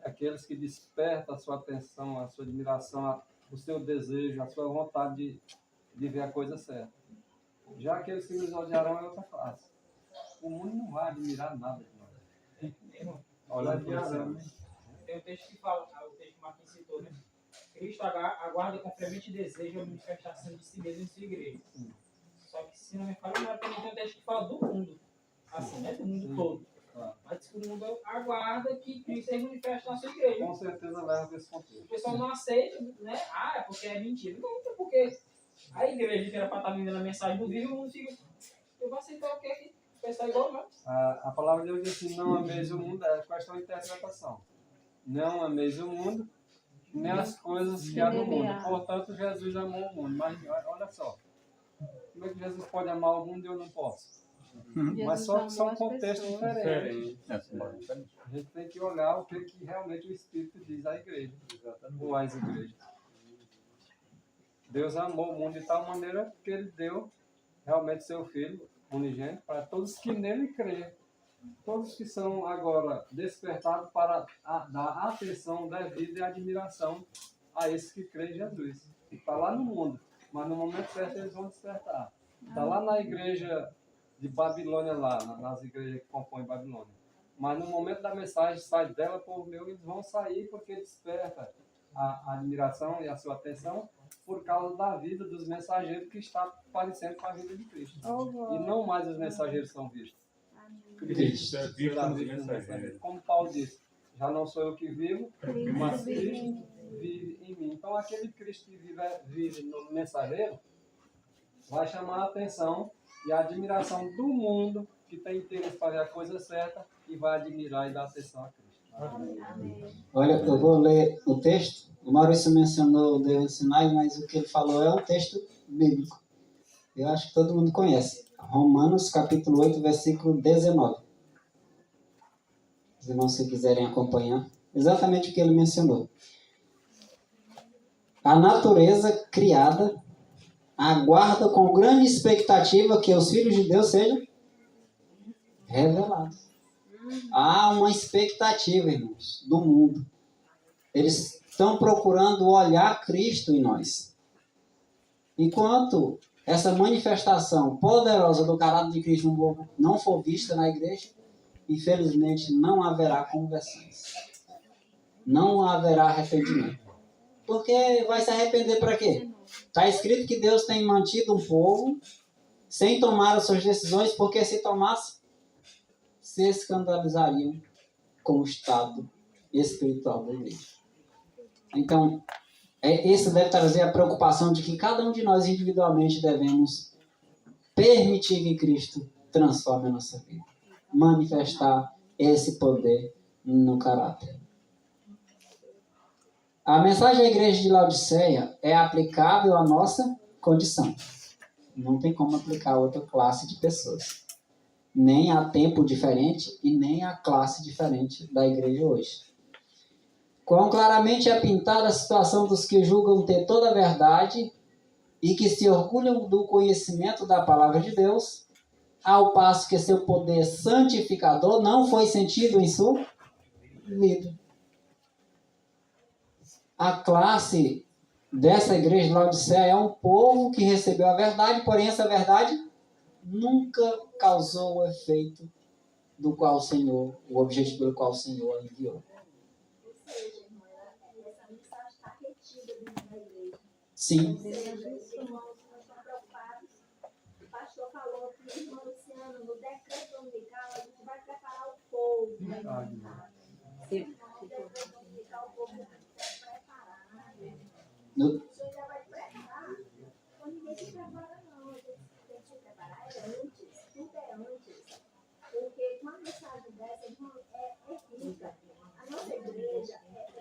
Aqueles que despertam a sua atenção, a sua admiração, o seu desejo, a sua vontade de ver a coisa certa. Já aqueles que nos odiarão é outra classe. O mundo não vai admirar nada de nós. Olha a admiração. Tem um texto que fala, o texto que o Marquinhos citou, né? Cristo aguarda com fremente desejo a manifestação de si mesmo em sua igreja. Só que, se não me falha, também tem um texto que fala do mundo. Assim, né? Do mundo todo. Mas o mundo aguarda que Cristo se manifeste na sua igreja. Com certeza leva para esse contexto. O pessoal não aceita, né? É porque é mentira. Não, é porque a igreja que era para estar vendendo a mensagem do vídeo, o mundo fica. Eu vou aceitar o que o pessoal é igual, não. A palavra de Deus diz assim: não ameis o mundo, é questão de interpretação. Não ameis o mundo, nem as coisas que há no mundo. Portanto, Jesus amou o mundo. Mas olha só, como é que Jesus pode amar o mundo e eu não posso? Mas só que são contextos diferentes. A gente tem que olhar o que realmente o Espírito diz à igreja, ou às igrejas. Deus amou o mundo de tal maneira que Ele deu realmente seu Filho unigênito para todos que nele creem. Todos que são agora despertados para dar atenção devida e admiração a esses que creem em Jesus. Está lá no mundo, mas no momento certo eles vão despertar. Está lá na igreja de Babilônia, lá, nas igrejas que compõem Babilônia. Mas no momento da mensagem, sai dela, povo meu, eles vão sair porque desperta a admiração e a sua atenção por causa da vida dos mensageiros que está parecendo com a vida de Cristo. E não mais os mensageiros são vistos. Cristo é visto nos mensageiros. Como Paulo disse, já não sou eu que vivo, mas Cristo vive em mim. Então aquele Cristo que vive no mensageiro vai chamar a atenção e a admiração do mundo que tem interesse para fazer a coisa certa e vai admirar e dar atenção a Cristo. Amém. Olha, eu vou ler o texto. O Maurício mencionou o Deus do Sinai, mas o que ele falou é um texto bíblico. Eu acho que todo mundo conhece. Romanos, capítulo 8, versículo 19. Os irmãos, se quiserem acompanhar. Exatamente o que ele mencionou. A natureza criada aguarda com grande expectativa que os filhos de Deus sejam revelados. Há uma expectativa, irmãos, do mundo. Eles estão procurando olhar Cristo em nós. Enquanto essa manifestação poderosa do caráter de Cristo não for vista na igreja, infelizmente não haverá conversões. Não haverá arrependimento. Porque vai se arrepender para quê? Está escrito que Deus tem mantido um povo sem tomar as suas decisões, porque se tomasse, se escandalizariam com o estado espiritual da igreja. Então, isso deve trazer a preocupação de que cada um de nós individualmente devemos permitir que Cristo transforme a nossa vida. Manifestar esse poder no caráter. A mensagem da igreja de Laodiceia é aplicável à nossa condição. Não tem como aplicar a outra classe de pessoas. Nem a tempo diferente e nem a classe diferente da igreja hoje. Quão claramente é pintada a situação dos que julgam ter toda a verdade e que se orgulham do conhecimento da palavra de Deus, ao passo que seu poder santificador não foi sentido em sua vida. A classe dessa igreja de Laodiceia é um povo que recebeu a verdade, porém essa verdade nunca causou o efeito do qual o Senhor, o objetivo pelo qual o Senhor a enviou. Sim. Ou seja, os irmãos não estão preocupados. O pastor falou que, irmão Luciano, no decreto dominical, a gente vai preparar o povo. No decreto dominical, o povo vai preparar. O senhor já vai preparar. Então, ninguém se prepara, não. A gente tem que se preparar antes. Tudo é antes. Porque com uma mensagem dessa, irmão, é rica. A nossa igreja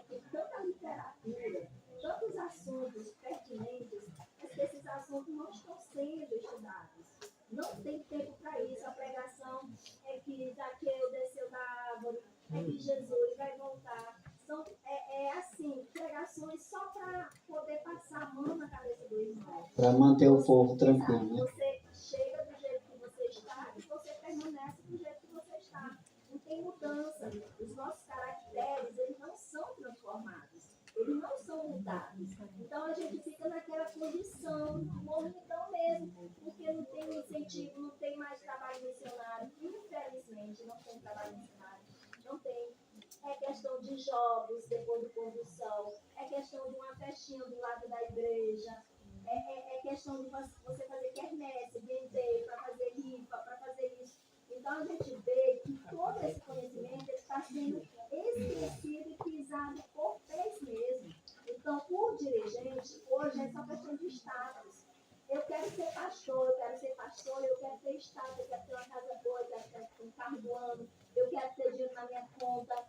tem tanta literatura, tantos assuntos pertinentes, mas que esses assuntos não estão sendo estudados. Não tem tempo para isso. A pregação é que Zaqueu desceu da árvore, é que Jesus vai voltar. Assim, pregações só para poder passar a mão na cabeça do irmão. Para manter o povo tranquilo, né? Você chega do jeito que você está e você permanece do jeito que você está. Não tem mudança. Os nossos caracteres, eles não são transformados. Eles não são mudados. Então a gente fica naquela condição, morridão mesmo, porque não tem incentivo, não tem mais trabalho missionário. Infelizmente, não tem trabalho missionário. Não tem. É questão de jogos depois do pôr do sol. É questão de uma festinha do lado da igreja. É questão de você fazer quermesse, vender, para fazer rifa, para fazer isso. Então a gente vê que todo esse conhecimento está sendo esquecido e pisado por vez mesmo. Então, o dirigente, hoje, é só questão de status. Eu quero ser pastor, eu quero ter status, eu quero ter uma casa boa, eu quero ter um carro do ano, eu quero ter dinheiro na minha conta.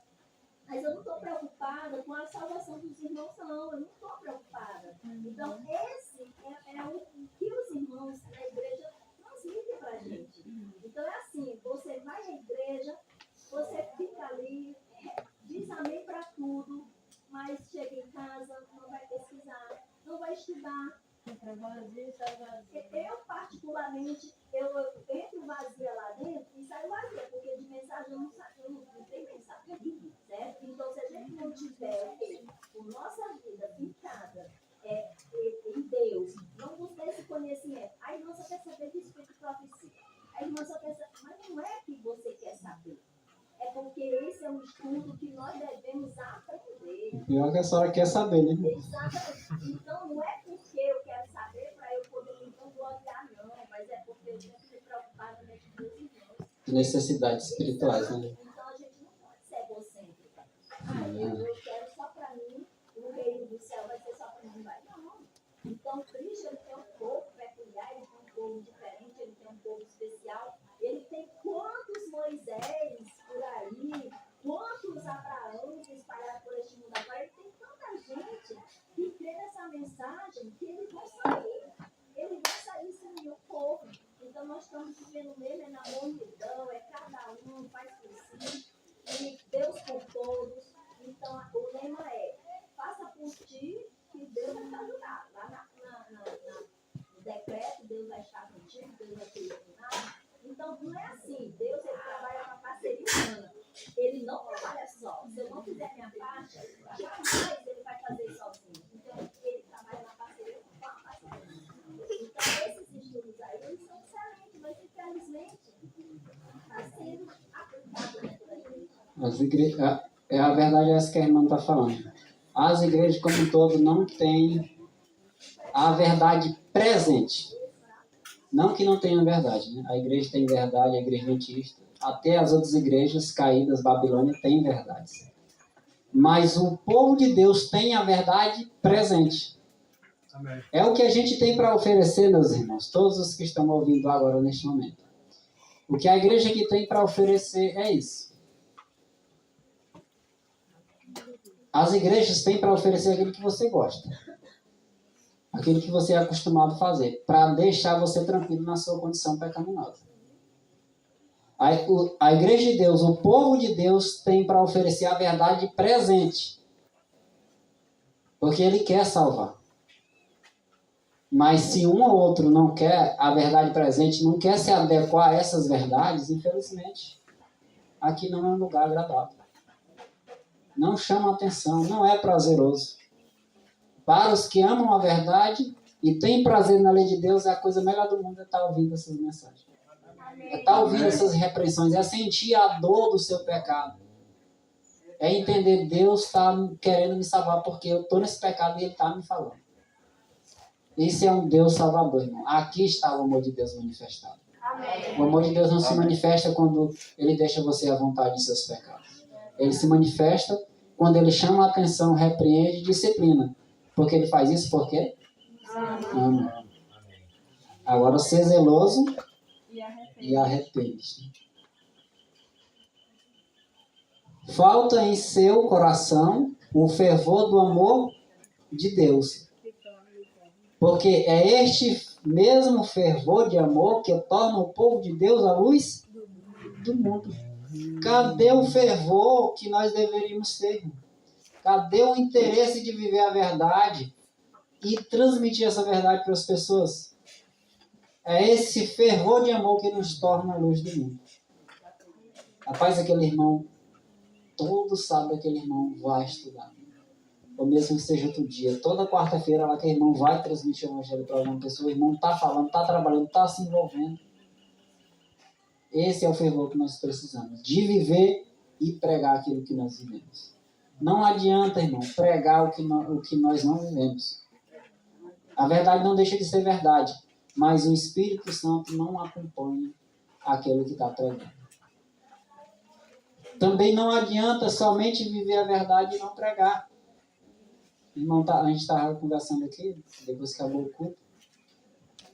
Mas eu não estou preocupada com a salvação dos irmãos, não. Eu não estou preocupada. Então, esse é o que os irmãos da igreja transmitem para a gente. Então, é assim, você vai à igreja, você fica ali, diz amém para tudo, mas chega em casa, não vai pesquisar, não vai estudar. Eu, particularmente, eu entro vazia lá dentro e saio vazia, porque de mensagem eu não tenho mensagem, certo? Então, se a gente não tiver a nossa vida fincada em Deus, não buscar esse conhecimento, a irmã só quer saber de espírito de profecia. A irmã só quer saber, mas não é que você quer saber. É porque esse é um estudo que nós devemos aprender. Pior que a senhora quer saber, né? Exatamente. Então, não é porque eu quero saber para eu poder então gloriar, não. Mas é porque eu tenho que me preocupar também com meus irmãos. Necessidades espirituais, né? Então, a gente não pode ser egocêntrica. Eu quero só para mim, o reino do céu vai ser só para mim. Vai, não. Então, Cristo, ele tem um povo peculiar, ele tem um povo diferente, ele tem um povo especial. Ele tem quantos Moisés por aí, quantos Abraãos espalhados por este mundo agora. Ele tem tanta gente que crê nessa mensagem que eles vão sair. Eles vão sair sem o povo. Então nós estamos vivendo mesmo na multidão, cada um faz por si, A verdade é essa que a irmã está falando. As igrejas como um todo não têm a verdade presente. Não que não tenha verdade, né? A igreja tem verdade, a igreja adventista. Até as outras igrejas caídas, Babilônia, têm verdade. Mas o povo de Deus tem a verdade presente. Amém. É o que a gente tem para oferecer, meus irmãos, todos os que estão ouvindo agora neste momento. O que a igreja aqui tem para oferecer é isso. As igrejas têm para oferecer aquilo que você gosta. Aquilo que você é acostumado a fazer, para deixar você tranquilo na sua condição pecaminosa. A igreja de Deus, o povo de Deus, tem para oferecer a verdade presente. Porque ele quer salvar. Mas se um ou outro não quer a verdade presente, não quer se adequar a essas verdades, infelizmente, aqui não é um lugar agradável. Não chama atenção, não é prazeroso. Para os que amam a verdade e têm prazer na lei de Deus, é a coisa melhor do mundo é estar ouvindo essas mensagens. É estar ouvindo essas repreensões, é sentir a dor do seu pecado. É entender Deus está querendo me salvar porque eu estou nesse pecado e Ele está me falando. Esse é um Deus salvador, irmão. Aqui está o amor de Deus manifestado. Amém. O amor de Deus não se manifesta quando Ele deixa você à vontade de seus pecados. Ele se manifesta quando Ele chama a atenção, repreende e disciplina. Porque Ele faz isso por quê? Ama. Agora, ser zeloso e arrepende. Falta em seu coração o fervor do amor de Deus. Porque é este mesmo fervor de amor que torna o povo de Deus a luz do mundo. Cadê o fervor que nós deveríamos ter? Cadê o interesse de viver a verdade e transmitir essa verdade para as pessoas? É esse fervor de amor que nos torna a luz do mundo. Rapaz, aquele irmão, todo sábado aquele irmão vai estudar. Ou mesmo que seja outro dia, toda quarta-feira lá que o irmão vai transmitir o evangelho para uma pessoa, o irmão está falando, está trabalhando, está se envolvendo. Esse é o fervor que nós precisamos, de viver e pregar aquilo que nós vivemos. Não adianta, irmão, pregar o que nós não vivemos. A verdade não deixa de ser verdade, mas o Espírito Santo não acompanha aquele que está pregando. Também não adianta somente viver a verdade e não pregar. Irmão, a gente estava conversando aqui, depois que acabou o culto,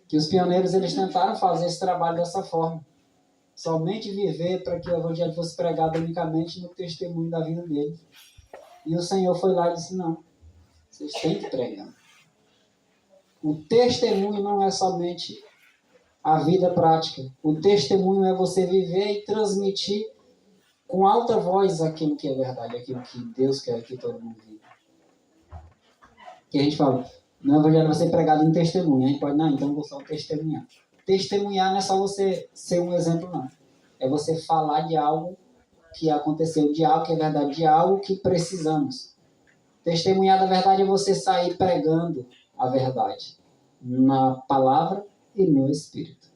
que os pioneiros eles tentaram fazer esse trabalho dessa forma. Somente viver para que o evangelho fosse pregado unicamente no testemunho da vida deles. E o Senhor foi lá e disse, não, vocês têm que pregar. O testemunho não é somente a vida prática. O testemunho é você viver e transmitir com alta voz aquilo que é verdade, aquilo que Deus quer que todo mundo viva. Que a gente fala, no evangelho vai ser pregado em testemunho. A gente pode, não, então eu vou só testemunhar. Testemunhar não é só você ser um exemplo, não. É você falar de algo que aconteceu, de algo que é verdade, de algo que precisamos. Testemunhar da verdade é você sair pregando a verdade na palavra e no Espírito.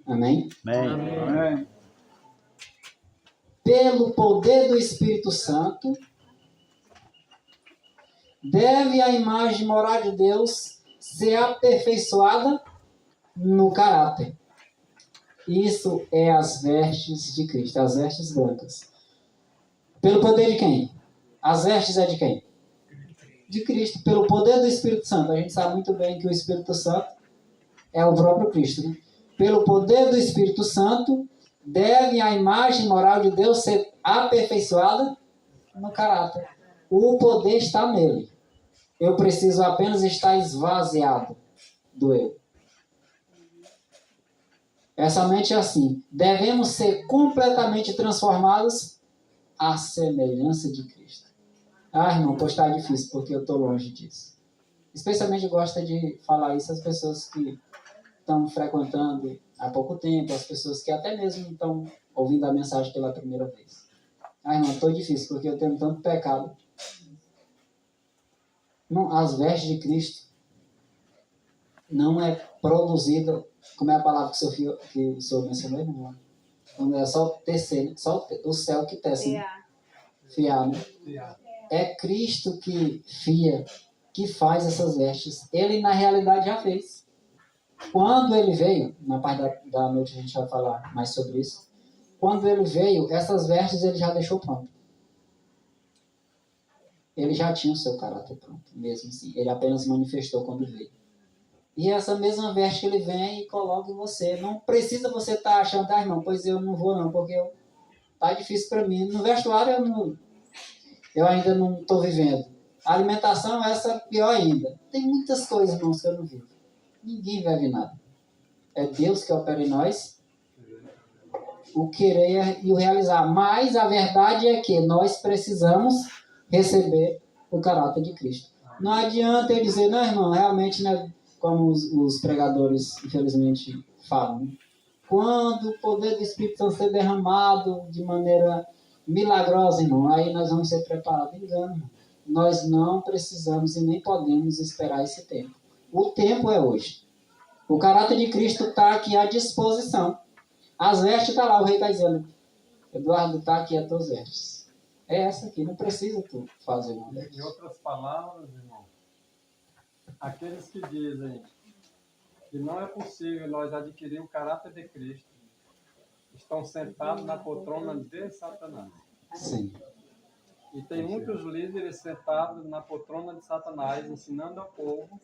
Amém? Amém. Pelo poder do Espírito Santo, deve a imagem moral de Deus ser aperfeiçoada no caráter. Isso é as vestes de Cristo, as vestes brancas. Pelo poder de quem? As vestes é de quem? De Cristo, pelo poder do Espírito Santo. A gente sabe muito bem que o Espírito Santo é o próprio Cristo, né? Pelo poder do Espírito Santo, deve a imagem moral de Deus ser aperfeiçoada no caráter. O poder está nele. Eu preciso apenas estar esvaziado do eu. É somente assim. Devemos ser completamente transformados à semelhança de Cristo. Ah, irmão, pois está difícil, porque eu estou longe disso. Especialmente gosta de falar isso as pessoas que estão frequentando há pouco tempo, as pessoas que até mesmo estão ouvindo a mensagem pela primeira vez. Ah, irmão, estou difícil, porque eu tenho tanto pecado. Não, as vestes de Cristo não é produzida, como é a palavra que o senhor mencionou, irmão? É só tecer, né? Só o céu que tece, né? Fiar, né? É Cristo que fia, que faz essas vestes. Ele, na realidade, já fez. Quando ele veio, na parte da noite a gente vai falar mais sobre isso. Quando ele veio, essas vestes ele já deixou pronto. Ele já tinha o seu caráter pronto, mesmo assim. Ele apenas manifestou quando veio. E essa mesma veste que ele vem e coloca em você. Não precisa você estar achando, irmão, pois eu não vou não, porque tá difícil para mim. No vestuário eu ainda não estou vivendo. A alimentação, essa pior ainda. Tem muitas coisas, irmãos, que eu não vivo. Ninguém vive nada. É Deus que opera em nós o querer e o realizar. Mas a verdade é que nós precisamos receber o caráter de Cristo. Não adianta eu dizer, não, irmão, realmente, né, como os pregadores, infelizmente, falam. Né? Quando o poder do Espírito Santo ser derramado de maneira milagrosa, irmão, aí nós vamos ser preparados. Engano. Nós não precisamos e nem podemos esperar esse tempo. O tempo é hoje. O caráter de Cristo está aqui à disposição. As vestes estão lá, o rei está dizendo, Eduardo, está aqui as tuas vestes. É essa aqui, não precisa tu fazer nada. Em outras palavras, irmão, aqueles que dizem que não é possível nós adquirir o caráter de Cristo, estão sentados na poltrona de Satanás. Sim. E tem muitos líderes sentados na poltrona de Satanás, ensinando ao povo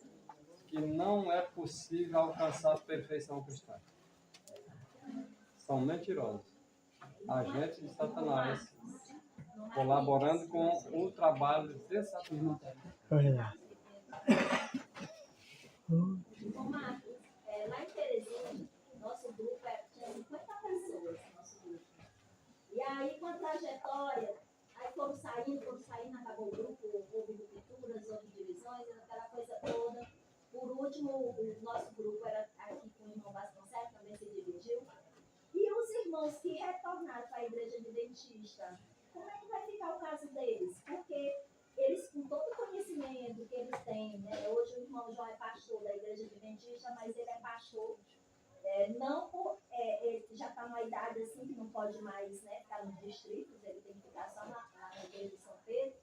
que não é possível alcançar a perfeição cristã. São mentirosos. Agentes de Satanás, colaborando com o trabalho de Satanás. Marcos, lá em Teresina, nosso grupo tinha 50 pessoas, nosso grupo. E aí, com a trajetória, aí foram saindo, acabou o grupo, houve rupturas, houve divisões, aquela coisa toda. Por último, o nosso grupo era aqui com o irmão Vasconcelos, também se dividiu. E os irmãos que retornaram para a igreja adventista, como é que vai ficar o caso deles? Porque eles, com todo o conhecimento que eles têm, né? Hoje o irmão João é pastor da igreja adventista, mas ele é pastor, ele já está numa idade assim que não pode mais, né, ficar nos distritos, ele tem que ficar só na igreja de São Pedro.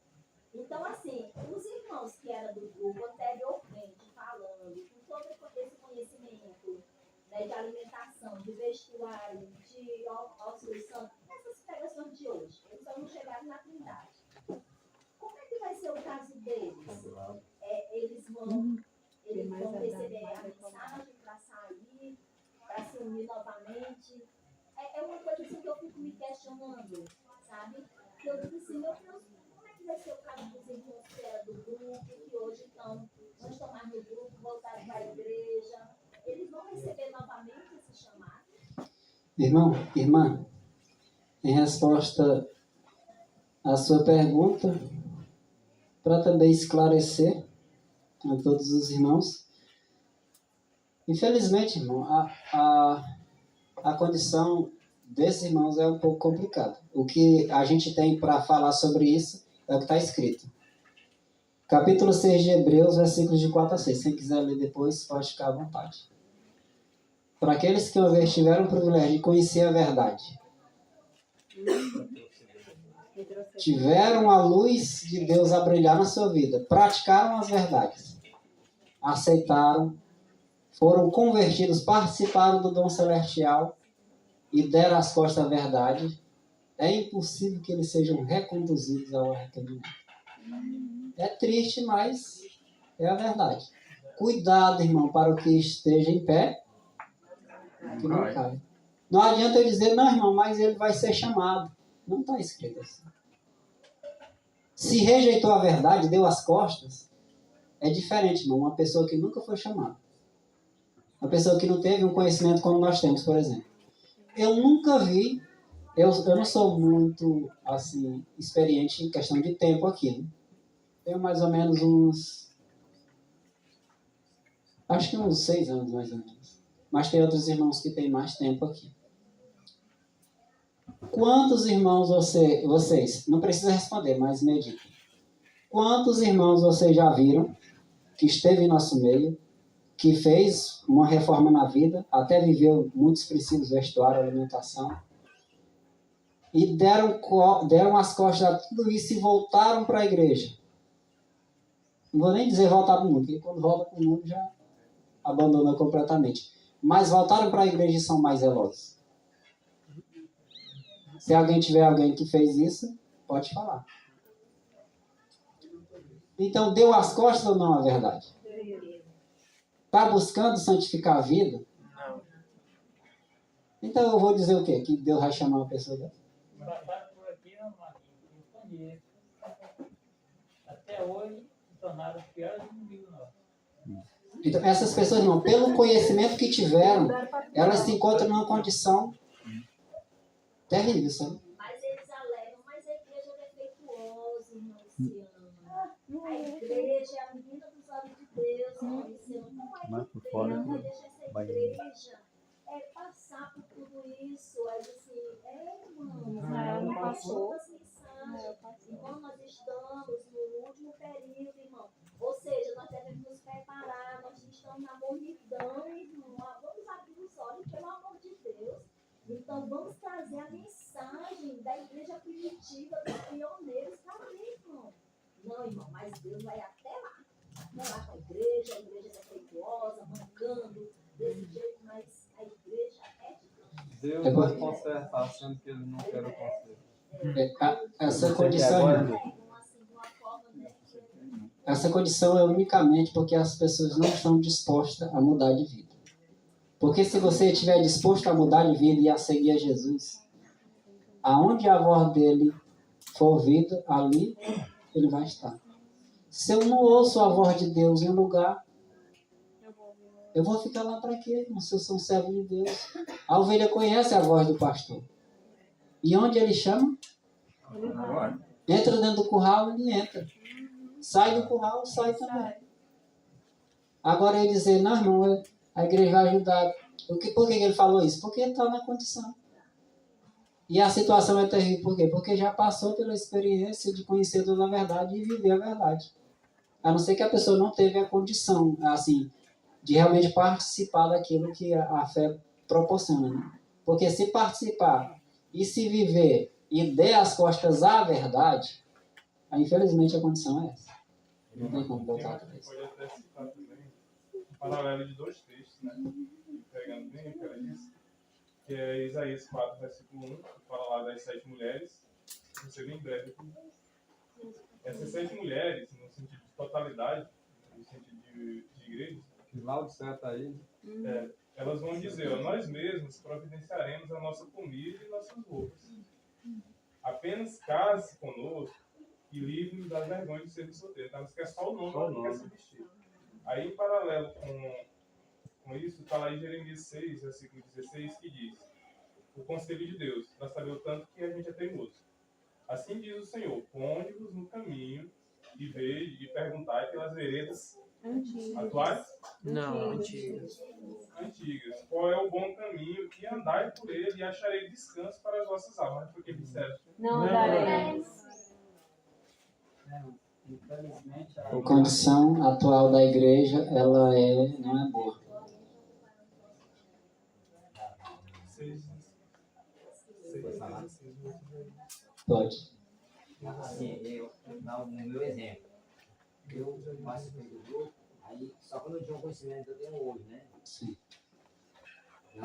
Então, assim, os irmãos que eram do grupo anteriormente falando, com todo esse conhecimento, né, de alimentação, de vestuário, de auxiliação, essas pregações de hoje, eles só não chegaram na Trindade. Como é que vai ser o caso deles? Eles vão receber a mensagem para sair, para se unir novamente. É uma coisa assim que eu fico me questionando, sabe? Eu digo assim, meu Deus, como é que vai ser o caso dos irmãos que eram do grupo, que hoje não estão mais no grupo, voltaram para a igreja? Eles vão receber novamente esse chamado? Irmão, irmã, em resposta à sua pergunta, para também esclarecer a todos os irmãos, infelizmente, irmão, a condição desses irmãos é um pouco complicada. O que a gente tem para falar sobre isso é o que está escrito. Capítulo 6 de Hebreus, versículos de 4 a 6. Quem quiser ler depois, pode ficar à vontade. Para aqueles que uma vez tiveram o privilégio de conhecer a verdade, tiveram a luz de Deus a brilhar na sua vida, praticaram as verdades, aceitaram, foram convertidos, participaram do dom celestial e deram as costas à verdade, é impossível que eles sejam reconduzidos ao arrependimento. É triste, mas é a verdade. Cuidado, irmão, para o que esteja em pé, que não cai. Não adianta eu dizer, não, irmão, mas ele vai ser chamado. Não está escrito assim. Se rejeitou a verdade, deu as costas, é diferente, irmão. Uma pessoa que nunca foi chamada. Uma pessoa que não teve um conhecimento como nós temos, por exemplo. Eu nunca vi, eu não sou muito, assim, experiente em questão de tempo aqui, né? Tenho mais ou menos acho que uns 6 anos, mais ou menos. Mas tem outros irmãos que têm mais tempo aqui. Quantos irmãos vocês, não precisa responder, mas meditem. Quantos irmãos vocês já viram que esteve em nosso meio, que fez uma reforma na vida, até viveu muitos princípios, vestuário, alimentação, e deram as costas a tudo isso e voltaram para a igreja. Não vou nem dizer voltar para o mundo, porque quando volta para o mundo já abandona completamente. Mas voltaram para a igreja e são mais zelosos. Se alguém tiver alguém que fez isso, pode falar. Então, deu as costas ou não à verdade? Está buscando santificar a vida? Não. Então eu vou dizer o quê? Que Deus vai chamar uma pessoa dessa? Por aqui, não conheço. Até hoje, se tornaram os piores inimigos nossos. Então, essas pessoas não, pelo conhecimento que tiveram, elas se encontram numa condição terrível, sabe? Mas eles alegam, mas a igreja é defeituosa, irmão Luciano. A igreja é a menina dos olhos de Deus, irmão Luciano. Não é Mas que por Deus fora, vai deixar essa vai- igreja passar por tudo isso. Aí assim, irmão, não passou. as mensagens. Irmão, nós estamos no último período, irmão. Ou seja, nós devemos nos preparar, nós estamos na mornidão, irmão. Vamos abrir os olhos, pelo amor de Deus. Então, vamos trazer a mensagem da igreja primitiva, dos pioneiros para mim, irmão. Não, irmão, mas Deus vai até lá. Vai lá com a igreja defeituosa, mancando, desse jeito, mas a igreja é de Deus. Deus vai consertar, sendo que ele não quer o conserto. Essa condição, essa condição é unicamente porque as pessoas não estão dispostas a mudar de vida. Porque se você estiver disposto a mudar de vida e a seguir a Jesus, aonde a voz dele for ouvida, ali ele vai estar. Se eu não ouço a voz de Deus em um lugar, eu vou ficar lá para quê? Se eu sou um servo de Deus. A ovelha conhece a voz do pastor. E onde ele chama? Entra dentro do curral, ele entra. Sai do curral, sai também. Agora ele dizer, não, irmão, a igreja vai ajudar. Por que ele falou isso? Porque ele está na condição. E a situação é terrível. Por quê? Porque já passou pela experiência de conhecer toda a verdade e viver a verdade. A não ser que a pessoa não teve a condição, assim, de realmente participar daquilo que a fé proporciona. Né? Porque se participar e se viver e der as costas à verdade, aí, infelizmente a condição é essa. Não tem como voltar atrás. Pode até citar também um paralelo de dois textos, né? Pegando bem o que ela disse, que é Isaías 4, versículo 1, que fala lá das 7 mulheres. Vou ser bem breve aqui. Essas 7 mulheres, no sentido de totalidade, no sentido de igreja, Que Laodiceia está aí. elas vão dizer, ó, nós mesmos providenciaremos a nossa comida e nossas roupas. Apenas case conosco e livre-nos das vergonhas de ser solteiro. Então, elas querem só o nome, ela não quer se vestir. Aí, em paralelo com isso, está lá em Jeremias 6, versículo 16, que diz: o conselho de Deus, para saber o tanto que a gente é teimoso. Assim diz o Senhor: ponde-vos no caminho e veja e perguntai pelas veredas atuais? Não, antigas. Antigas. Qual é o bom caminho? E andai por ele e acharei descanso para as vossas almas. Porque disseram. Não daremos. A condição atual da igreja, ela não é boa. Pode. Assim, no meu exemplo, eu participei do grupo, aí, só que eu não tinha o conhecimento que eu tenho hoje, né? Sim. O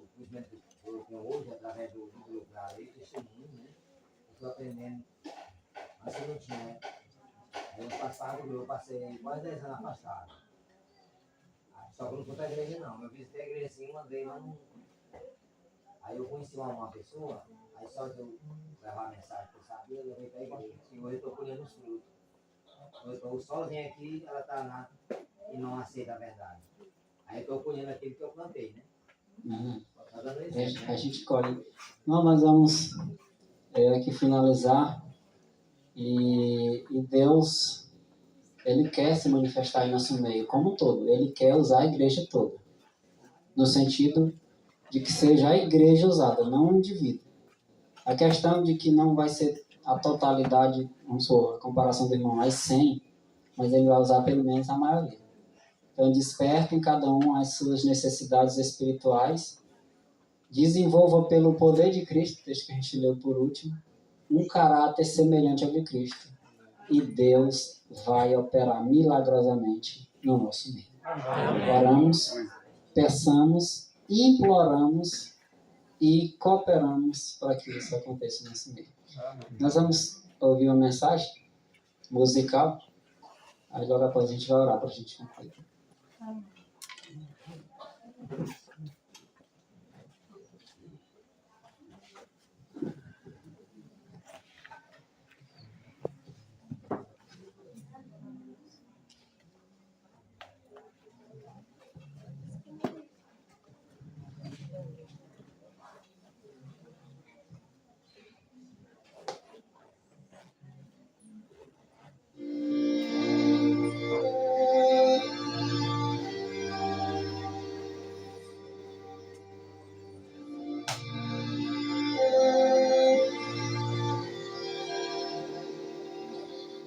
conhecimento que eu tenho hoje, através do grupo da lei, testemunho, né? Eu estou aprendendo, mas eu não tinha, né? Aí, no passado, eu passei quase 10 anos afastado. Só que eu não fui para a igreja, não. Eu visitei a igreja assim uma vez, mas não. Aí eu conheci uma pessoa, aí só de eu levar a mensagem que eu sabia, eu levei para a igreja. E hoje eu estou colhendo os frutos. Eu estou sozinho aqui, ela está lá e não aceita a verdade. Aí eu estou colhendo aquilo que eu plantei, né? Tá dando exemplo, né? A gente colhe. Não, nós vamos aqui finalizar. E Deus, Ele quer se manifestar em nosso meio como um todo. Ele quer usar a igreja toda. No sentido de que seja a igreja usada, não o indivíduo. A questão de que não vai ser a totalidade, vamos supor, a comparação do irmão, mais 100, mas ele vai usar pelo menos a maioria. Então, desperta em cada um as suas necessidades espirituais desenvolva pelo poder de Cristo, texto que a gente leu por último, um caráter semelhante ao de Cristo. E Deus vai operar milagrosamente no nosso meio. Oramos, peçamos, imploramos e cooperamos para que isso aconteça no nosso meio. Nós vamos ouvir uma mensagem musical, aí logo após a gente vai orar para a gente concluir.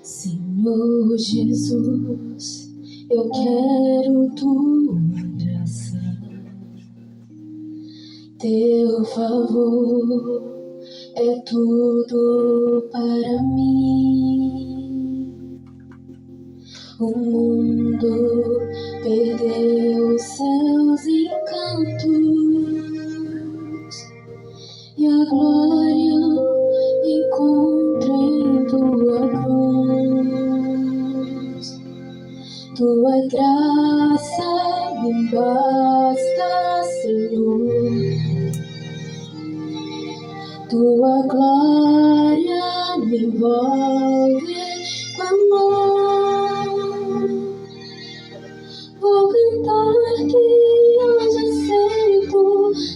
Senhor Jesus, eu quero tua graça, teu favor é tudo para mim. O mundo perdeu seus encantos e a glória encontra em tua cruz. Tua graça me basta, Senhor. Tua glória me envolve com amor. Vou cantar que hoje aceito o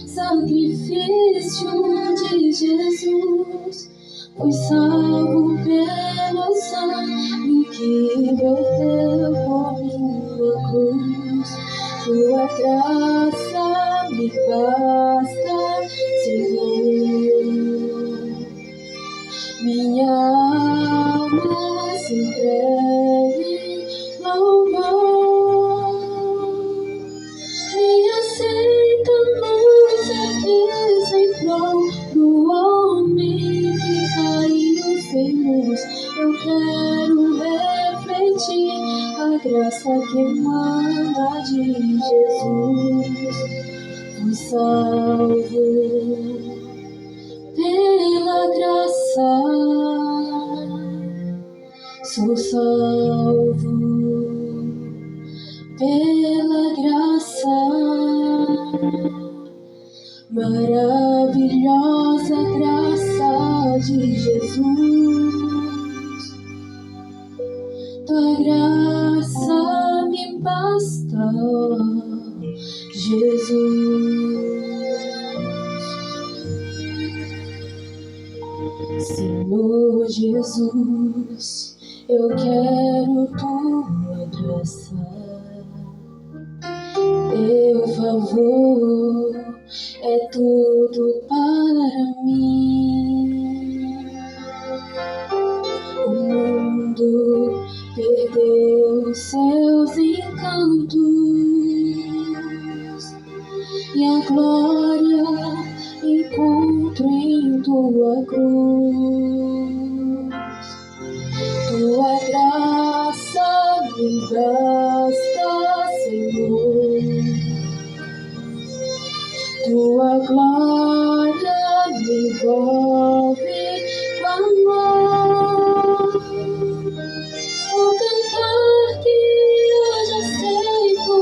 sacrifício de Jesus. Fui salvo pelo sangue que verteu por mim na cruz. Tua graça me basta, Senhor. Minha alma se entrega em louvor. Me aceita no serviço em prol do homem que caiu sem luz. Eu quero refletir a graça que emana de Jesus. Fui salvo pela graça, sou salvo pela graça. Maravilhosa graça de Jesus. Tua graça me basta, Jesus. Senhor Jesus, eu quero tua graça, teu favor é tudo para mim. O mundo perdeu seus encantos e a glória encontro em tua cruz. Tua graça me basta, Senhor. Tua glória me envolve com amor. Vou cantar que hoje aceito o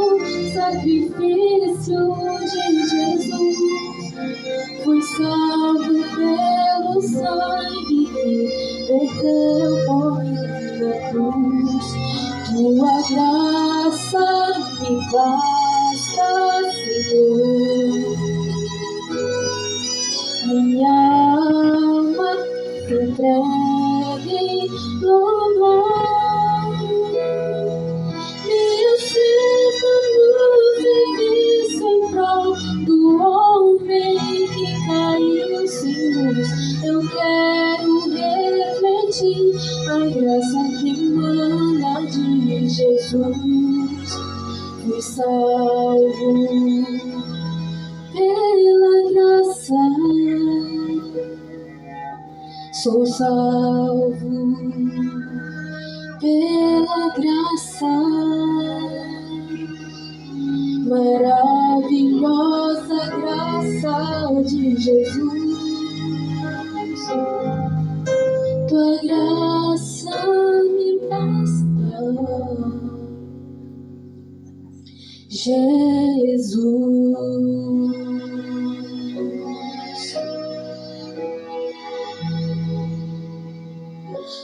sacrifício de Jesus. Fui salvo pelo sangue que verteu por mim na cruz. Tua graça me basta, Senhor. Minha alma se entrega em louvor. Me aceita no serviço em prol do homem que caiu sem luz. Eu quero refletir a graça que emana de Jesus. Fui salvo pela graça. Sou salvo pela graça, maravilhosa graça de Jesus. Tua graça me basta, Jesus.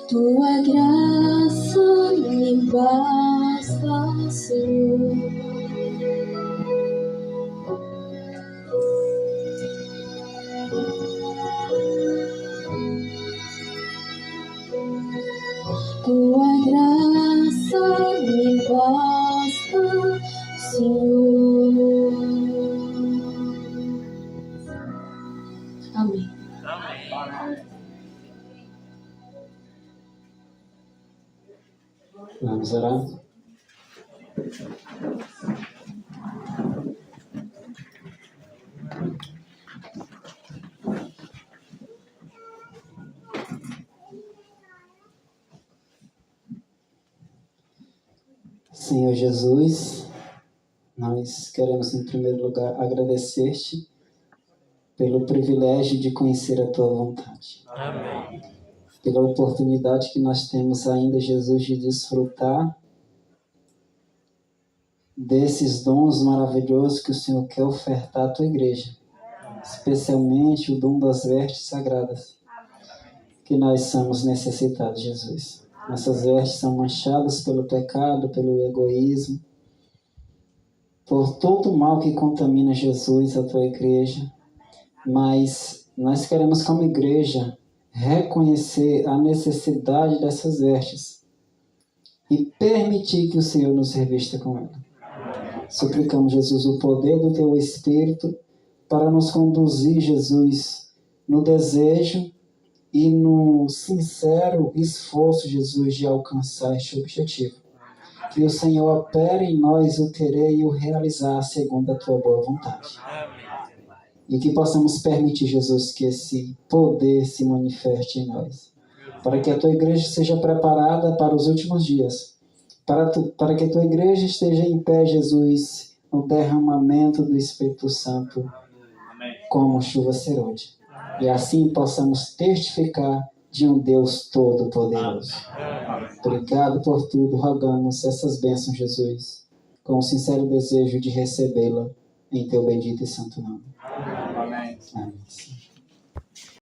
Tua graça me basta, Senhor. Tua graça me basta, Senhor. Amém. Vamos orar? Senhor Jesus, nós queremos em primeiro lugar agradecer-te pelo privilégio de conhecer a tua vontade. Amém. Pela oportunidade que nós temos ainda, Jesus, de desfrutar desses dons maravilhosos que o Senhor quer ofertar à tua igreja, especialmente o dom das vestes sagradas, que nós somos necessitados, Jesus. Nossas vestes são manchadas pelo pecado, pelo egoísmo, por todo o mal que contamina, Jesus, a tua igreja, mas nós queremos, como igreja, reconhecer a necessidade dessas vestes e permitir que o Senhor nos revista com ela. Suplicamos, Jesus, o poder do teu Espírito para nos conduzir, Jesus, no desejo e no sincero esforço, Jesus, de alcançar este objetivo. Que o Senhor opere em nós o querer e o realizar segundo a tua boa vontade. E que possamos permitir, Jesus, que esse poder se manifeste em nós. Para que a tua igreja seja preparada para os últimos dias. Para que a tua igreja esteja em pé, Jesus, no derramamento do Espírito Santo, como chuva serôdia. E assim possamos testificar de um Deus Todo-Poderoso. Obrigado por tudo. Rogamos essas bênçãos, Jesus, com o sincero desejo de recebê-la em teu bendito e santo nome. Amém. Amém.